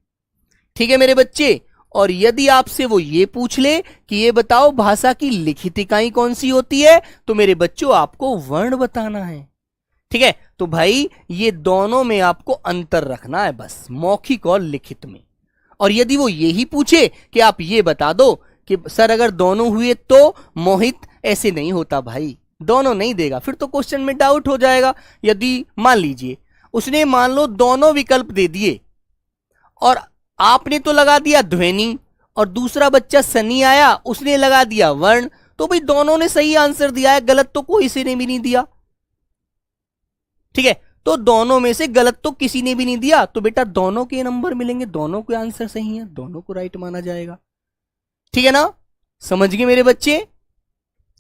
[SPEAKER 1] ठीक है मेरे बच्चे, और यदि आपसे वो ये पूछ ले कि ये बताओ भाषा की लिखित इकाई कौन सी होती है, तो मेरे बच्चों आपको वर्ण बताना है। ठीक है, तो भाई ये दोनों में आपको अंतर रखना है बस, मौखिक और लिखित में। और यदि वो यही पूछे कि आप ये बता दो कि सर अगर दोनों हुए तो मोहित, ऐसे नहीं होता भाई, दोनों नहीं देगा, फिर तो क्वेश्चन में डाउट हो जाएगा। यदि मान लीजिए उसने मान लो दोनों विकल्प दे दिए और आपने तो लगा दिया ध्वनि, और दूसरा बच्चा सनी आया उसने लगा दिया वर्ण, तो भाई दोनों ने सही आंसर दिया है, गलत तो कोई से ने भी नहीं दिया। ठीक है, तो दोनों में से गलत तो किसी ने भी नहीं दिया, तो बेटा दोनों के नंबर मिलेंगे, दोनों के आंसर सही है, दोनों को राइट माना जाएगा। ठीक है ना, समझ गए मेरे बच्चे?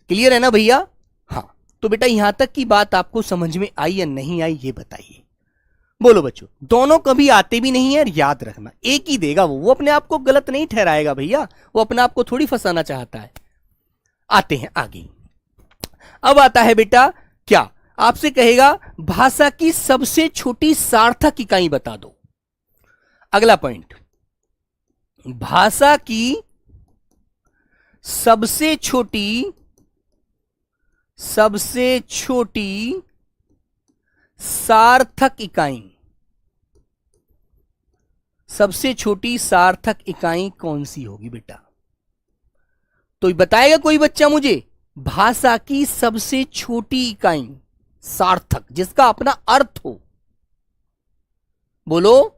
[SPEAKER 1] क्लियर है ना भैया? हाँ, तो बेटा यहां तक की बात आपको समझ में आई या नहीं आई ये बताइए। बोलो बच्चों, दोनों कभी आते भी नहीं है, याद रखना एक ही देगा वो अपने आप को गलत नहीं ठहराएगा भैया, वो अपने आप को थोड़ी फंसाना चाहता है। आते हैं आगे। अब आता है बेटा क्या, आपसे कहेगा भाषा की सबसे छोटी सार्थक इकाई बता दो। अगला पॉइंट, भाषा की सबसे छोटी सबसे छोटी सार्थक इकाई, सबसे छोटी सार्थक इकाई कौन सी होगी बेटा? तो बताएगा कोई बच्चा मुझे भाषा की सबसे छोटी इकाई सार्थक, जिसका अपना अर्थ हो? बोलो।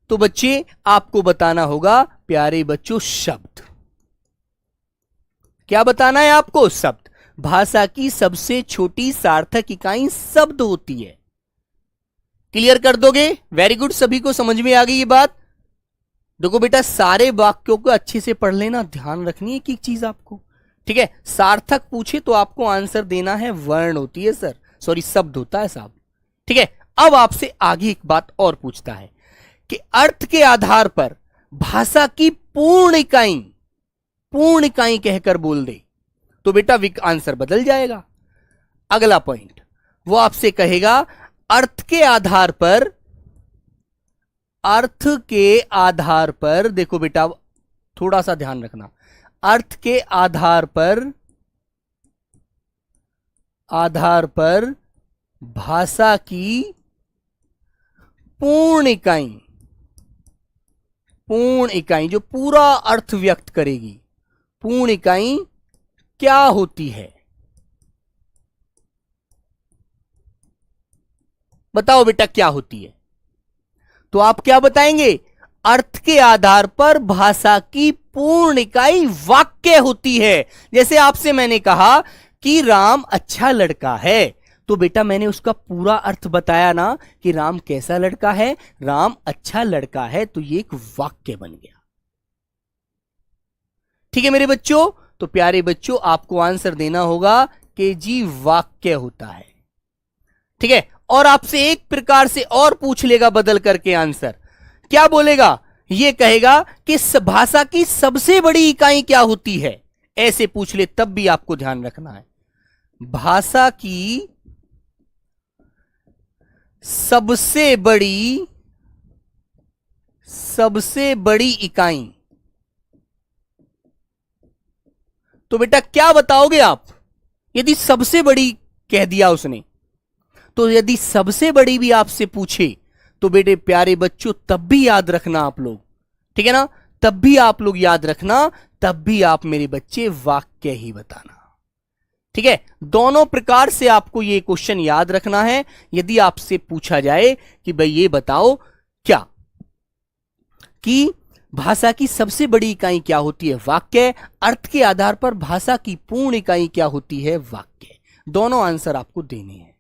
[SPEAKER 1] तो बच्चे आपको बताना होगा प्यारे बच्चों शब्द। क्या बताना है आपको? शब्द। भाषा की सबसे छोटी सार्थक इकाई शब्द होती है। क्लियर कर दोगे? वेरी गुड, सभी को समझ में आ गई ये बात। देखो बेटा सारे वाक्यों को अच्छे से पढ़ लेना, ध्यान रखनी है कि एक चीज आपको, ठीक है? सार्थक पूछे तो आपको आंसर देना है वर्ण होती है सर, सॉरी शब्द होता है साहब, ठीक है? अब आपसे आगे एक बात और पूछता है कि अर्थ के आधार पर भाषा की पूर्ण इकाई कहकर बोल दे तो बेटा आंसर बदल जाएगा। अगला पॉइंट वो आपसे कहेगा अर्थ के आधार पर देखो बेटा थोड़ा सा ध्यान रखना, अर्थ के आधार पर भाषा की पूर्ण इकाई जो पूरा अर्थ व्यक्त करेगी, पूर्ण इकाई क्या होती है? बताओ बेटा क्या होती है? तो आप क्या बताएंगे? अर्थ के आधार पर भाषा की पूर्ण इकाई वाक्य होती है। जैसे आपसे मैंने कहा कि राम अच्छा लड़का है, तो बेटा मैंने उसका पूरा अर्थ बताया ना कि राम कैसा लड़का है, राम अच्छा लड़का है, तो ये एक वाक्य बन गया। ठीक है मेरे बच्चों? तो प्यारे बच्चों आपको आंसर देना होगा कि जी वाक्य होता है, ठीक है? और आपसे एक प्रकार से और पूछ लेगा बदल करके आंसर, क्या बोलेगा? यह कहेगा कि भाषा की सबसे बड़ी इकाई क्या होती है, ऐसे पूछ ले तब भी आपको ध्यान रखना है। भाषा की सबसे बड़ी इकाई, तो बेटा क्या बताओगे आप? यदि सबसे बड़ी कह दिया उसने, तो यदि सबसे बड़ी भी आपसे पूछे तो बेटे प्यारे बच्चों तब भी याद रखना आप लोग, ठीक है ना? तब भी आप लोग याद रखना, तब भी आप मेरे बच्चे वाक्य ही बताना, ठीक है? दोनों प्रकार से आपको ये क्वेश्चन याद रखना है। यदि आपसे पूछा जाए कि भाई ये बताओ क्या कि भाषा की सबसे बड़ी इकाई क्या होती है, वाक्य। अर्थ के आधार पर भाषा की पूर्ण इकाई क्या होती है, वाक्य। दोनों आंसर आपको देने हैं,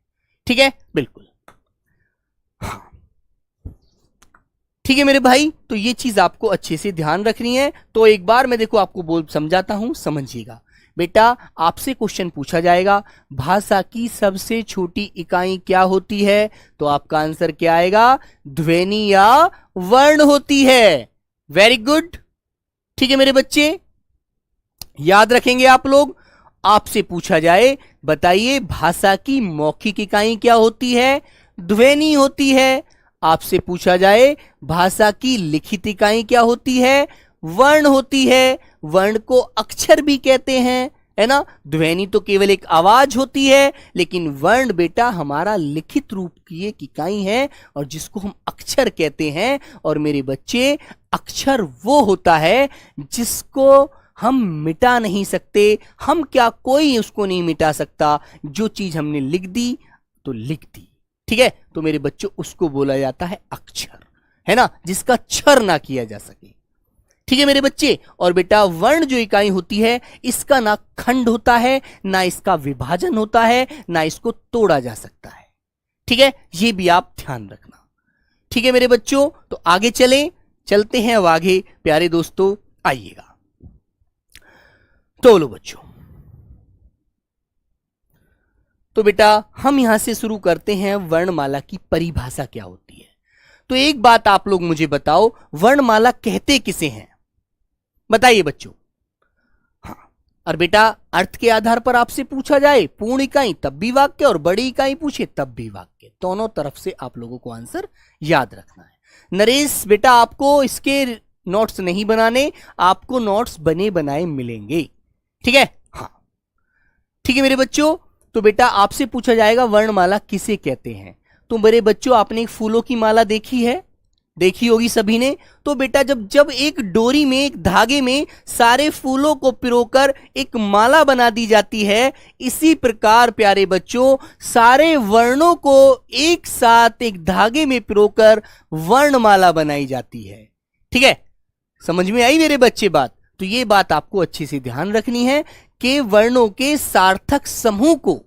[SPEAKER 1] ठीक है? बिल्कुल हाँ, ठीक है मेरे भाई। तो ये चीज आपको अच्छे से ध्यान रखनी है। तो एक बार मैं देखो आपको समझाता हूं, समझिएगा बेटा। आपसे क्वेश्चन पूछा जाएगा भाषा की सबसे छोटी इकाई क्या होती है, तो आपका आंसर क्या आएगा? ध्वनि या वर्ण होती है। वेरी गुड, ठीक है मेरे बच्चे, याद रखेंगे आप लोग। आपसे पूछा जाए बताइए भाषा की मौखिक इकाई क्या होती है, ध्वनि होती है। आपसे पूछा जाए भाषा की लिखित इकाई क्या होती है, वर्ण होती है। वर्ण को अक्षर भी कहते हैं, है ना? ध्वनि तो केवल एक आवाज होती है, लेकिन वर्ण बेटा हमारा लिखित रूप की एक इकाई है और जिसको हम अक्षर कहते हैं। और मेरे बच्चे अक्षर वो होता है जिसको हम मिटा नहीं सकते। हम क्या, कोई उसको नहीं मिटा सकता। जो चीज हमने लिख दी तो लिख दी, ठीक है? तो मेरे बच्चों उसको बोला जाता है अक्षर, है ना? जिसका क्षर ना किया जा सके, ठीक है मेरे बच्चे। और बेटा वर्ण जो इकाई होती है इसका ना खंड होता है, ना इसका विभाजन होता है, ना इसको तोड़ा जा सकता है, ठीक है? ये भी आप ध्यान रखना, ठीक है मेरे बच्चों। तो आगे चलते हैं अब आगे प्यारे दोस्तों, आइएगा। तो लो बच्चों, तो बेटा हम यहां से शुरू करते हैं वर्णमाला की परिभाषा क्या होती है। तो एक बात आप लोग मुझे बताओ, वर्णमाला कहते किसे हैं? बताइए बच्चों। हाँ, और बेटा अर्थ के आधार पर आपसे पूछा जाए पूर्ण इकाई तब भी वाक्य, और बड़ी इकाई पूछे तब भी वाक्य। दोनों तरफ से आप लोगों को आंसर याद रखना है। नरेश बेटा आपको इसके नोट्स नहीं बनाने, आपको नोट्स बने बनाए मिलेंगे, ठीक है? हाँ, ठीक है मेरे बच्चों, तो बेटा आपसे पूछा जाएगा वर्णमाला किसे कहते हैं। तो मेरे बच्चों आपने एक फूलों की माला देखी है, देखी होगी सभी ने। तो बेटा जब जब एक डोरी में, एक धागे में सारे फूलों को पिरोकर एक माला बना दी जाती है, इसी प्रकार प्यारे बच्चों सारे वर्णों को एक साथ एक धागे में पिरोकर वर्णमाला बनाई जाती है। ठीक है, समझ में आई मेरे बच्चे बात। तो ये बात आपको अच्छे से ध्यान रखनी है कि वर्णों के सार्थक समूह को,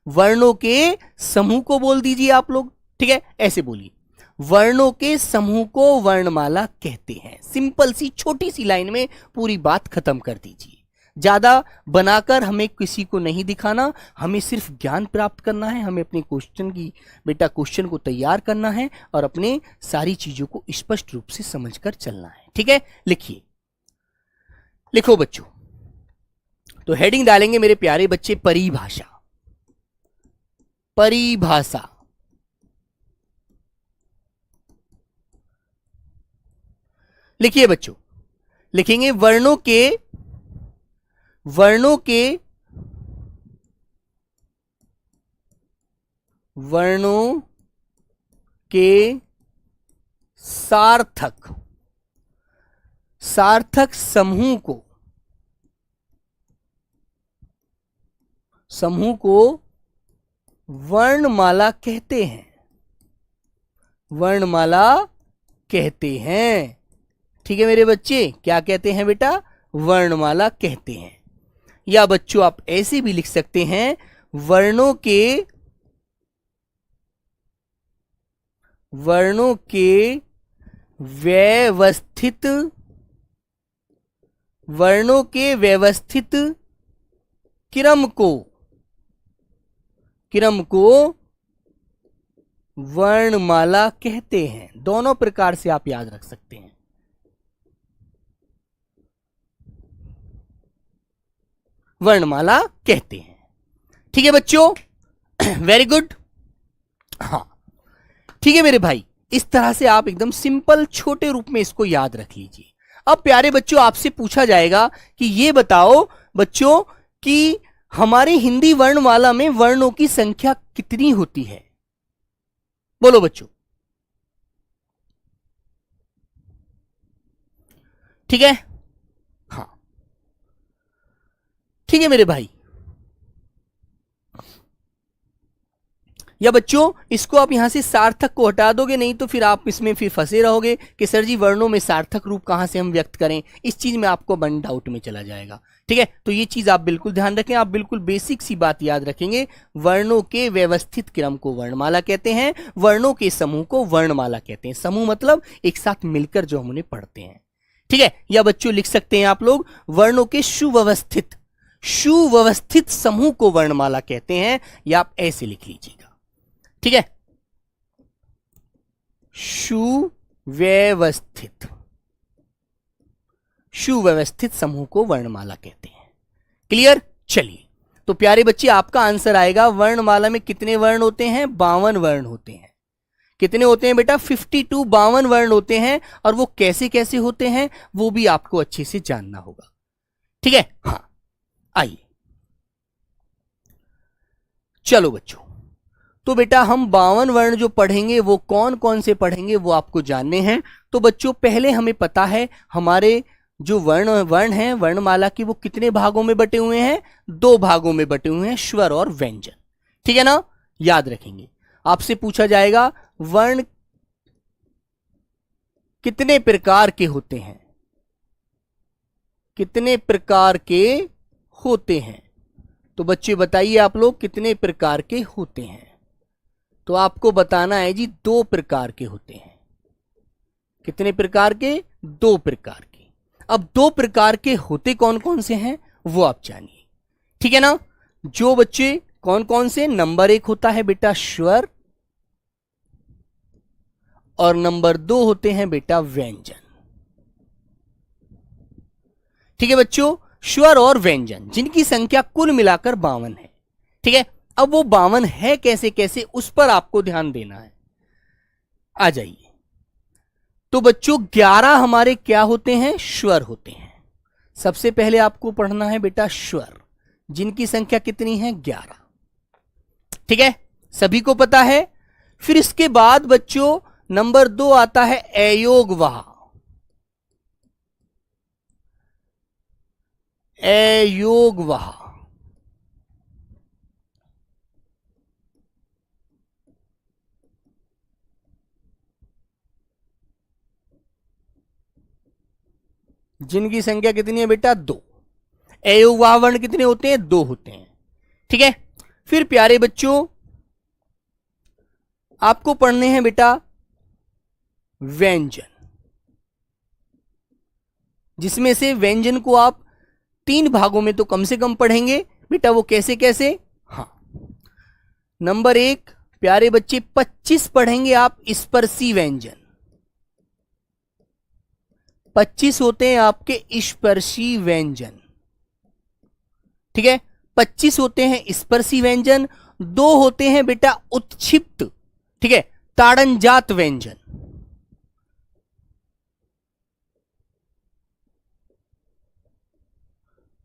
[SPEAKER 1] वर्णों के समूह को बोल दीजिए आप लोग। ठीक है, ऐसे बोलिए, वर्णों के समूह को वर्णमाला कहते हैं। सिंपल सी छोटी सी लाइन में पूरी बात खत्म कर दीजिए। ज्यादा बनाकर हमें किसी को नहीं दिखाना, हमें सिर्फ ज्ञान प्राप्त करना है, हमें अपने क्वेश्चन को तैयार करना है और अपने सारी चीजों को स्पष्ट रूप से समझकर चलना है। ठीक है, लिखिए, लिखो बच्चों। तो हेडिंग डालेंगे मेरे प्यारे बच्चे, परिभाषा। परिभाषा, लिखिए बच्चों, लिखेंगे वर्णों के सार्थक समूह को वर्णमाला कहते हैं। वर्णमाला कहते हैं। ठीक है मेरे बच्चे, क्या कहते हैं बेटा? वर्णमाला कहते हैं। या बच्चों आप ऐसे भी लिख सकते हैं, वर्णों के व्यवस्थित क्रम को वर्णमाला कहते हैं। दोनों प्रकार से आप याद रख सकते हैं। वर्णमाला कहते हैं। ठीक है बच्चों, वेरी गुड। हाँ ठीक है मेरे भाई, इस तरह से आप एकदम सिंपल छोटे रूप में इसको याद रख लीजिए। अब प्यारे बच्चों आपसे पूछा जाएगा कि ये बताओ बच्चों कि हमारी हिंदी वर्णमाला में वर्णों की संख्या कितनी होती है? बोलो बच्चों। ठीक है, हाँ ठीक है मेरे भाई। या बच्चों इसको आप यहां से सार्थक को हटा दोगे, नहीं तो फिर आप इसमें फिर फंसे रहोगे कि सर जी वर्णों में सार्थक रूप कहां से हम व्यक्त करें। इस चीज में आपको मन डाउट में चला जाएगा। ठीक है, तो ये चीज आप बिल्कुल ध्यान रखें। आप बिल्कुल बेसिक सी बात याद रखेंगे, वर्णों के व्यवस्थित क्रम को वर्णमाला कहते हैं, वर्णों के समूह को वर्णमाला कहते हैं। समूह मतलब एक साथ मिलकर जो हम उन्हें पढ़ते हैं। ठीक है, या बच्चों लिख सकते हैं आप लोग, वर्णों के सुव्यवस्थित समूह को वर्णमाला कहते हैं। या आप ऐसे लिख लीजिएगा। ठीक है, सुव्यवस्थित समूह को वर्णमाला कहते हैं। क्लियर? चलिए, तो प्यारे बच्चे आपका आंसर आएगा, वर्णमाला में कितने वर्ण होते हैं? 52 वर्ण होते हैं। कितने होते हैं बेटा? 52, 52 वर्ण होते हैं। और वो कैसे कैसे होते हैं वो भी आपको अच्छे से जानना होगा। ठीक है, हाँ आइए चलो बच्चों, तो बेटा हम 52 वर्ण जो पढ़ेंगे वो कौन कौन से पढ़ेंगे वो आपको जानने हैं। तो बच्चों पहले हमें पता है हमारे जो वर्ण हैं वर्णमाला की वो कितने भागों में बटे हुए हैं? 2 भागों में बटे हुए हैं, स्वर और व्यंजन। ठीक है ना, याद रखेंगे। आपसे पूछा जाएगा वर्ण कितने प्रकार के होते हैं? कितने प्रकार के होते हैं? तो बच्चे बताइए आप लोग कितने प्रकार के होते हैं? तो आपको बताना है जी 2 प्रकार के होते हैं। कितने प्रकार के? 2 प्रकार के। अब 2 प्रकार के होते कौन कौन से हैं वो आप जानिए। ठीक है ना, जो बच्चे कौन कौन से? नंबर 1 होता है बेटा स्वर, और नंबर 2 होते हैं बेटा व्यंजन। ठीक है बच्चों, स्वर और व्यंजन जिनकी संख्या कुल मिलाकर 52 है। ठीक है, अब वो 52 है कैसे कैसे उस पर आपको ध्यान देना है। आ जाइए, तो बच्चों 11 हमारे क्या होते हैं? स्वर होते हैं। सबसे पहले आपको पढ़ना है बेटा स्वर। जिनकी संख्या कितनी है 11। ठीक है, सभी को पता है। फिर इसके बाद बच्चों नंबर 2 आता है अयोगवाह। अयोगवाह जिनकी संख्या कितनी है बेटा 2। अयोगवाह वर्ण कितने होते हैं 2 होते हैं। ठीक है, फिर प्यारे बच्चों आपको पढ़ने हैं बेटा व्यंजन, जिसमें से व्यंजन को आप 3 भागों में तो कम से कम पढ़ेंगे बेटा। वो कैसे कैसे? हाँ, नंबर 1 प्यारे बच्चे 25 पढ़ेंगे आप स्पर्शी व्यंजन। 25 होते हैं आपके स्पर्शी व्यंजन। ठीक है, 25 होते हैं स्पर्शी व्यंजन। 2 होते हैं बेटा उत्क्षिप्त, ठीक है, ताड़नजात व्यंजन।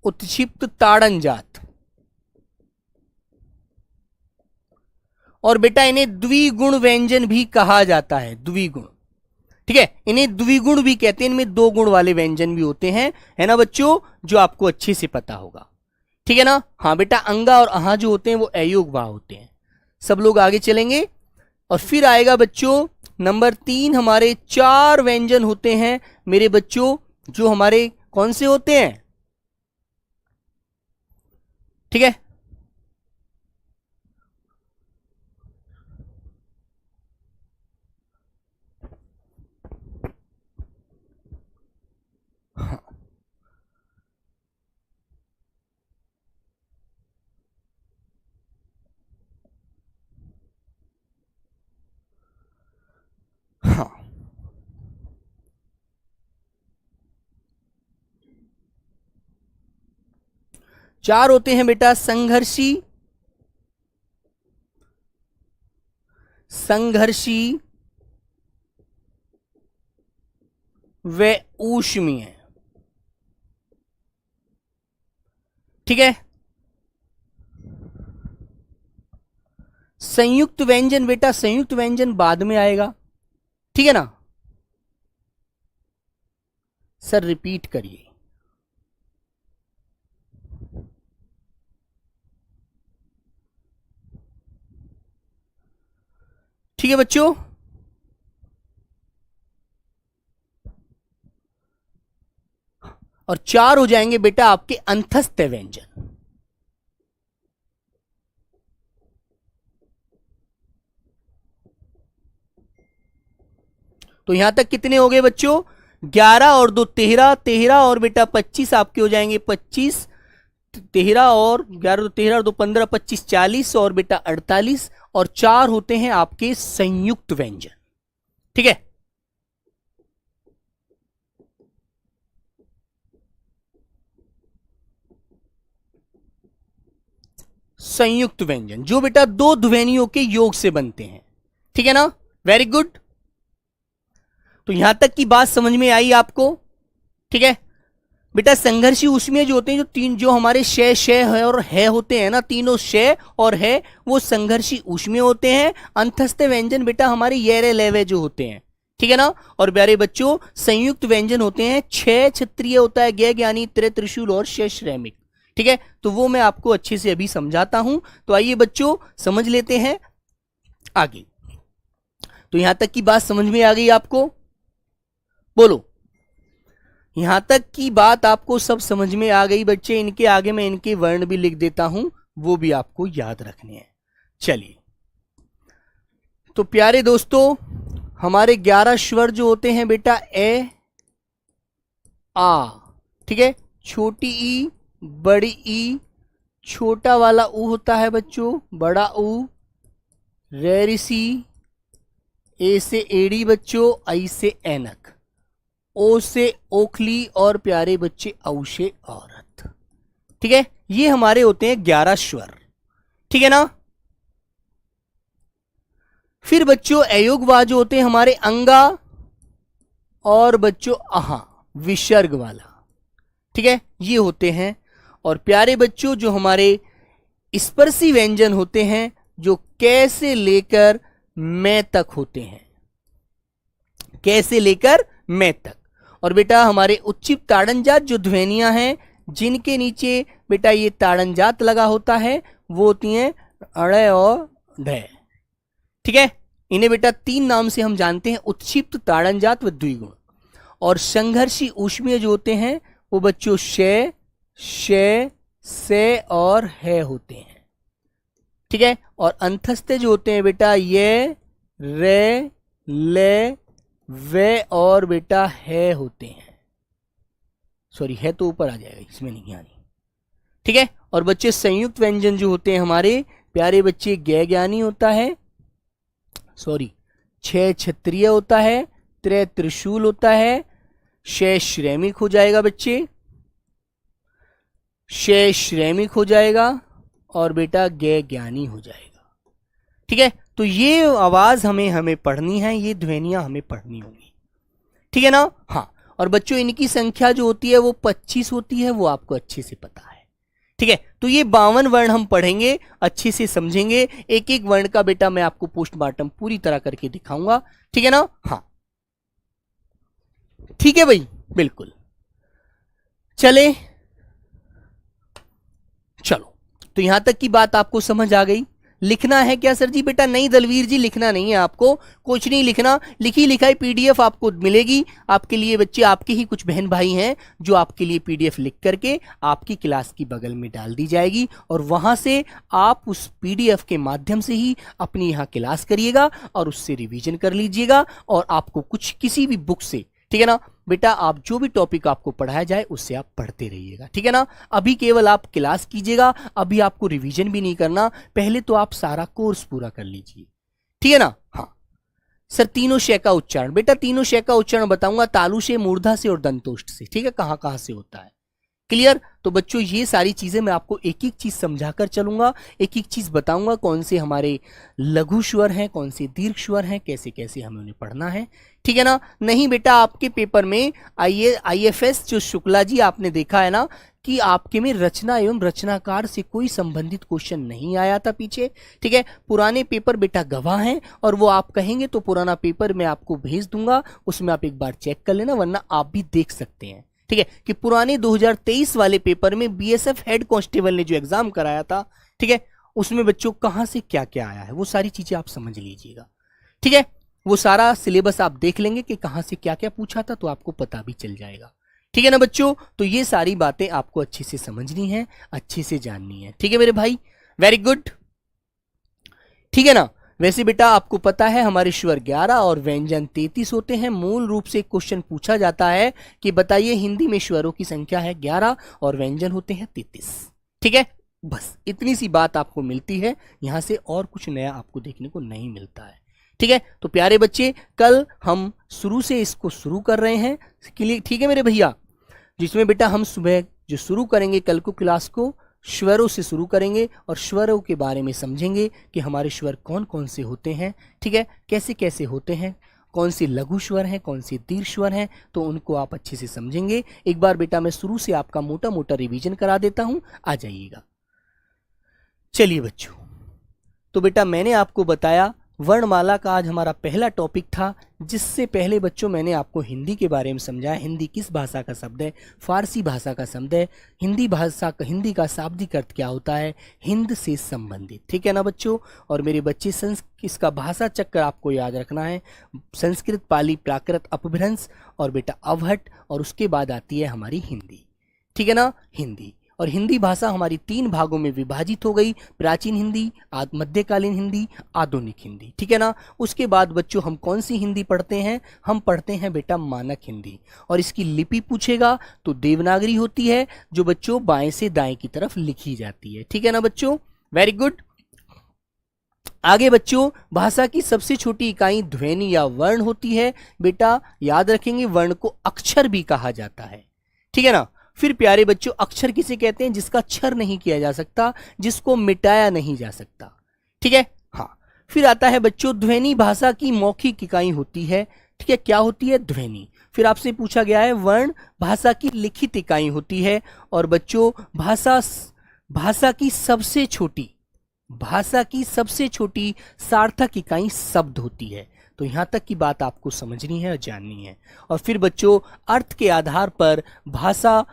[SPEAKER 1] उत्क्षिप्त ताड़नजात। और बेटा इन्हें द्विगुण व्यंजन भी कहा जाता है, द्विगुण। ठीक है, इन्हें द्विगुण भी कहते हैं। इनमें 2 गुण वाले व्यंजन भी होते हैं, है ना बच्चों, जो आपको अच्छे से पता होगा। ठीक है ना? हाँ बेटा, अंगा और अहा जो होते हैं वो अयोगवाह होते हैं। सब लोग आगे चलेंगे। और फिर आएगा बच्चों नंबर 3, हमारे 4 व्यंजन होते हैं मेरे बच्चों, जो हमारे कौन से होते हैं? ठीक है, हाँ, 4 होते हैं बेटा संघर्षी, संघर्षी व ऊष्मीय। ठीक है, संयुक्त व्यंजन बेटा, संयुक्त व्यंजन बाद में आएगा। ठीक है ना? सर रिपीट करिए। ठीक है बच्चों, और 4 हो जाएंगे बेटा आपके अंतस्थ व्यंजन। तो यहां तक कितने हो गए बच्चों? 11 और 2 13, 13 और बेटा 25 आपके हो जाएंगे 25। 13 और 11 2 13 और 2 15, 25 40 और बेटा 48। और 4 होते हैं आपके संयुक्त व्यंजन। ठीक है, संयुक्त व्यंजन जो बेटा 2 ध्वनियों के योग से बनते हैं। ठीक है ना? Very good. तो यहां तक की बात समझ में आई आपको? ठीक है बेटा, संघर्षी ऊष्मीय जो होते हैं, जो हमारे शय शय है और है होते हैं ना, तीनों शय और है वो संघर्षी ऊष्मीय होते हैं। अंतस्थ व्यंजन बेटा हमारे येरे लेवे जो होते हैं। ठीक है ना? और प्यारे बच्चों संयुक्त व्यंजन होते हैं 6 क्षत्रिय होता है, ज्ञ ज्ञानी त्रि त्रिशूल और शेष श्रैमिक। ठीक है, तो वो मैं आपको अच्छे से अभी समझाता हूं। तो आइए बच्चों समझ लेते हैं आगे। तो यहां तक की बात समझ में आ गई आपको? बोलो, यहां तक की बात आपको सब समझ में आ गई बच्चे? इनके आगे मैं इनके वर्ण भी लिख देता हूं, वो भी आपको याद रखने हैं। चलिए, तो प्यारे दोस्तों हमारे 11 स्वर जो होते हैं बेटा ए आ, ठीक है, छोटी ई, बड़ी ई, छोटा वाला ऊ होता है बच्चों, बड़ा ऊ, रेरिसी, ए से एड़ी बच्चों, आई से ऐनक, ओ से ओखली और प्यारे बच्चे औ से औरत। ठीक है, ये हमारे होते हैं 11 स्वर। ठीक है ना? फिर बच्चों अयोगवाह जो होते हैं हमारे अंगा और बच्चों अहा विसर्ग वाला। ठीक है, ये होते हैं। और प्यारे बच्चों जो हमारे स्पर्शी व्यंजन होते हैं जो कै से लेकर मैं तक होते हैं, कै से लेकर मैं तक। और बेटा हमारे उच्चित ताड़नजात जो ध्वनियां हैं जिनके नीचे बेटा ये ताड़नजात लगा होता है वो होती हैं अड़ और ढ। ठीक है, इन्हें बेटा तीन नाम से हम जानते हैं, उत्क्षिप्त, ताड़नजात व द्विगुण। और संघर्षी ऊष्मीय जो होते हैं वो बच्चों शय, शय, से और है होते हैं। ठीक है, और अंतस्थे जो होते हैं बेटा ये रे, ले, वे और बेटा है होते हैं। सॉरी, है तो ऊपर आ जाएगा, इसमें नहीं आनी। ठीक है, और बच्चे संयुक्त व्यंजन जो होते हैं हमारे प्यारे बच्चे गै ज्ञानी होता है, सॉरी छह क्षत्रिय होता है, त्रै त्रिशूल होता है, शय श्रैमिक हो जाएगा बच्चे, शय श्रैमिक हो जाएगा और बेटा गै ज्ञानी हो जाएगा। ठीक है, तो ये आवाज हमें पढ़नी है, ये ध्वनियां हमें पढ़नी होंगी। ठीक है ना। हाँ, और बच्चों इनकी संख्या जो होती है वो 25 होती है, वो आपको अच्छे से पता है। ठीक है, तो ये 52 वर्ण हम पढ़ेंगे, अच्छे से समझेंगे, एक एक वर्ण का बेटा मैं आपको पोस्टमार्टम पूरी तरह करके दिखाऊंगा। ठीक है ना। हाँ ठीक है भाई, बिल्कुल। चले, चलो, तो यहां तक की बात आपको समझ आ गई। लिखना है क्या सर जी? बेटा नहीं दलवीर जी, लिखना नहीं है आपको, कुछ नहीं लिखना। लिखी लिखाई पीडीएफ आपको मिलेगी आपके लिए बच्चे, आपके ही कुछ बहन भाई हैं जो आपके लिए पीडीएफ लिख करके आपकी क्लास की बगल में डाल दी जाएगी, और वहां से आप उस पीडीएफ के माध्यम से ही अपनी यहाँ क्लास करिएगा और उससे रिवीजन कर लीजिएगा। और आपको कुछ किसी भी बुक से, ठीक है ना बेटा, आप जो भी टॉपिक आपको पढ़ाया जाए उससे आप पढ़ते रहिएगा। ठीक है ना। अभी केवल आप क्लास कीजिएगा, अभी आपको रिवीजन भी नहीं करना, पहले तो आप सारा कोर्स पूरा कर लीजिए। ठीक है ना। हाँ सर, तीनों शय का उच्चारण, बेटा तीनों शय का उच्चारण बताऊंगा, तालु से, मूर्धा से और दंतोष्ठ से। ठीक है, कहां कहां से होता है, क्लियर। तो बच्चों ये सारी चीजें मैं आपको एक एक चीज समझाकर चलूंगा, एक एक चीज बताऊंगा, कौन से हमारे लघु स्वर हैं, कौन से दीर्घ स्वर हैं, कैसे कैसे हमें उन्हें पढ़ना है। ठीक है ना। नहीं बेटा, आपके पेपर में आईएफएस जो शुक्ला जी आपने देखा है ना कि आपके में रचना एवं रचनाकार से कोई संबंधित क्वेश्चन नहीं आया था पीछे। ठीक है, पुराने पेपर बेटा गवाह हैं, और वो आप कहेंगे तो पुराना पेपर मैं आपको भेज दूंगा, उसमें आप एक बार चेक कर लेना, वरना आप भी देख सकते हैं। ठीक है, कि पुराने 2023 वाले पेपर में बीएसएफ हेड कांस्टेबल ने जो एग्जाम कराया था, ठीक है, उसमें बच्चों कहां से क्या क्या आया है वो सारी चीजें आप समझ लीजिएगा। ठीक है, वो सारा सिलेबस आप देख लेंगे कि कहां से क्या क्या पूछा था, तो आपको पता भी चल जाएगा। ठीक है ना बच्चों, तो ये सारी बातें आपको अच्छे से समझनी है, अच्छे से जाननी है। ठीक है मेरे भाई, वेरी गुड। ठीक है ना। वैसे बेटा आपको पता है हमारे स्वर 11 और व्यंजन 33 होते हैं। मूल रूप से क्वेश्चन पूछा जाता है कि बताइए हिंदी में स्वरों की संख्या है 11 और व्यंजन होते हैं 33। ठीक है, बस इतनी सी बात आपको मिलती है, यहां से और कुछ नया आपको देखने को नहीं मिलता है। ठीक है, तो प्यारे बच्चे कल हम शुरू से इसको शुरू कर रहे हैं, ठीक है मेरे भैया, जिसमें बेटा हम सुबह जो शुरू करेंगे कल को क्लास को स्वरों से शुरू करेंगे और स्वरों के बारे में समझेंगे कि हमारे स्वर कौन कौन से होते हैं। ठीक है, कैसे कैसे होते हैं, कौन से लघु स्वर हैं, कौन से दीर्घ स्वर हैं, तो उनको आप अच्छे से समझेंगे। एक बार बेटा मैं शुरू से आपका मोटा मोटा रिवीजन करा देता हूं, आ जाइएगा। चलिए बच्चों, तो बेटा मैंने आपको बताया वर्णमाला का आज हमारा पहला टॉपिक था, जिससे पहले बच्चों मैंने आपको हिंदी के बारे में समझाया। हिंदी किस भाषा का शब्द है, फारसी भाषा का शब्द है। हिंदी भाषा का, हिंदी का शाब्दिक अर्थ क्या होता है, हिंद से संबंधित। ठीक है ना बच्चों। और मेरे बच्चे इसका भाषा चक्र आपको याद रखना है, संस्कृत, पाली, प्राकृत, अपभ्रंश और बेटा अवहट, और उसके बाद आती है हमारी हिंदी। ठीक है ना, हिंदी। और हिंदी भाषा हमारी 3 भागों में विभाजित हो गई, प्राचीन हिंदी, मध्यकालीन हिंदी, आधुनिक हिंदी। ठीक है ना। उसके बाद बच्चों हम कौन सी हिंदी पढ़ते हैं, हम पढ़ते हैं बेटा मानक हिंदी। और इसकी लिपि पूछेगा तो देवनागरी होती है, जो बच्चों बाएं से दाएं की तरफ लिखी जाती है। ठीक है ना बच्चों, वेरी गुड। आगे बच्चों, भाषा की सबसे छोटी इकाई ध्वनि या वर्ण होती है। बेटा याद रखेंगे, वर्ण को अक्षर भी कहा जाता है। ठीक है ना। फिर प्यारे बच्चों, अक्षर किसे कहते हैं, जिसका क्षर नहीं किया जा सकता, जिसको मिटाया नहीं जा सकता। ठीक है। हाँ, फिर आता है बच्चों ध्वनि, भाषा की मौखिक इकाई होती है। ठीक है, क्या होती है, ध्वनि। फिर आपसे पूछा गया है वर्ण भाषा की लिखित इकाई होती है, और बच्चों भाषा की सबसे छोटी सार्थक इकाई शब्द होती है। तो यहां तक की बात आपको समझनी है और जाननी है। और फिर बच्चों अर्थ के आधार पर भाषा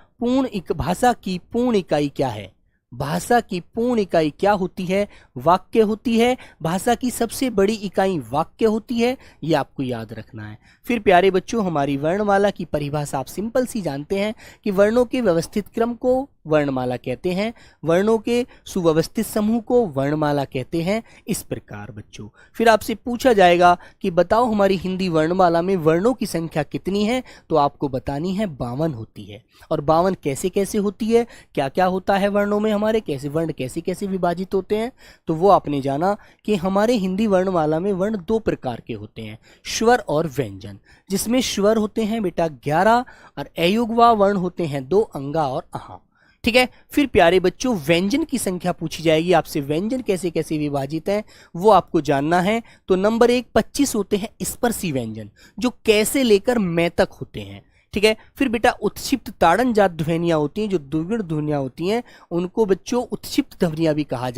[SPEAKER 1] की पूर्ण इकाई क्या है? भाषा की पूर्ण इकाई क्या होती है? वाक्य होती है। भाषा की सबसे बड़ी इकाई वाक्य होती है, ये आपको याद रखना है। फिर प्यारे बच्चों हमारी वर्णमाला की परिभाषा आप सिंपल सी जानते हैं कि वर्णों के व्यवस्थित क्रम को वर्णमाला कहते हैं, वर्णों के सुव्यवस्थित समूह को वर्णमाला कहते हैं। इस प्रकार बच्चों फिर आपसे पूछा जाएगा कि बताओ हमारी हिंदी वर्णमाला में वर्णों की संख्या कितनी है? तो आपको बतानी है 52 होती है। और 52 कैसे कैसे होती है, क्या क्या होता है वर्णों में, हमारे कैसे वर्ण कैसे कैसे विभाजित होते हैं, तो वो आपने जाना कि हमारे हिंदी वर्णमाला में वर्ण 2 प्रकार के होते हैं, स्वर और व्यंजन। जिसमें स्वर होते हैं बेटा 11 और अयुग्मा वर्ण होते हैं 2, अंगा और अहा। ठीक है। फिर प्यारे बच्चों व्यंजन की संख्या पूछी जाएगी आपसे, व्यंजन कैसे कैसे विभाजित है वो आपको जानना है। तो नंबर 1 25 होते हैं स्पर्शी व्यंजन, जो कैसे लेकर मैं तक होते हैं। ठीक है। फिर बेटा उत्क्षिप्त ताड़न जात ध्वनियां होती हैं, जो द्विगुण ध्वनियां होती हैं, उनको बच्चों उत्क्षिप्त ध्वनियां भी कहा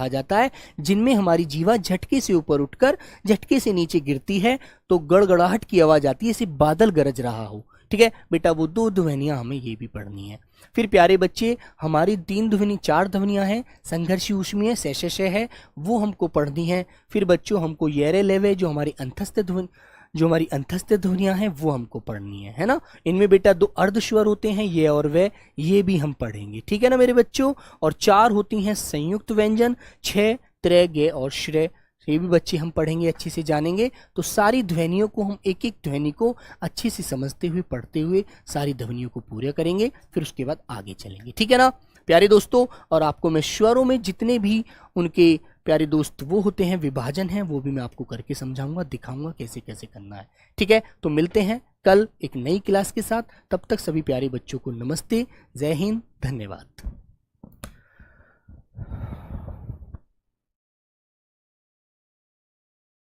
[SPEAKER 1] जाता है, जिनमें हमारी जीवा झटके से ऊपर उठकर झटके से नीचे गिरती है तो गड़गड़ाहट की आवाज आती है, जैसे बादल गरज रहा हो। ठीक है बेटा, वो 2 ध्वनियां हमें ये भी पढ़नी है। फिर प्यारे बच्चे हमारी 4 ध्वनियां हैं, संघर्षी ऊष्मीय शश है, वो हमको पढ़नी है। फिर बच्चों हमको येरे लेवे जो हमारी अंतस्थ ध्वनियां हैं वो हमको पढ़नी है ना। इनमें बेटा 2 अर्धस्वर होते हैं, ये और वे, ये भी हम पढ़ेंगे। ठीक है ना मेरे बच्चों। और 4 होती हैं संयुक्त व्यंजन, 6 त्रय गे और श्रेय, ये भी बच्चे हम पढ़ेंगे, अच्छे से जानेंगे। तो सारी ध्वनियों को हम एक एक ध्वनि को अच्छे से समझते हुए पढ़ते हुए सारी ध्वनियों को पूरा करेंगे, फिर उसके बाद आगे चलेंगे। ठीक है ना प्यारे दोस्तों। और आपको मैं स्वरों में जितने भी उनके प्यारे दोस्त वो होते हैं, विभाजन है, वो भी मैं आपको करके समझाऊंगा, दिखाऊंगा कैसे कैसे करना है। ठीक है। तो मिलते हैं कल एक नई क्लास के साथ। तब तक सभी प्यारे बच्चों को नमस्ते, जय हिंद, धन्यवाद।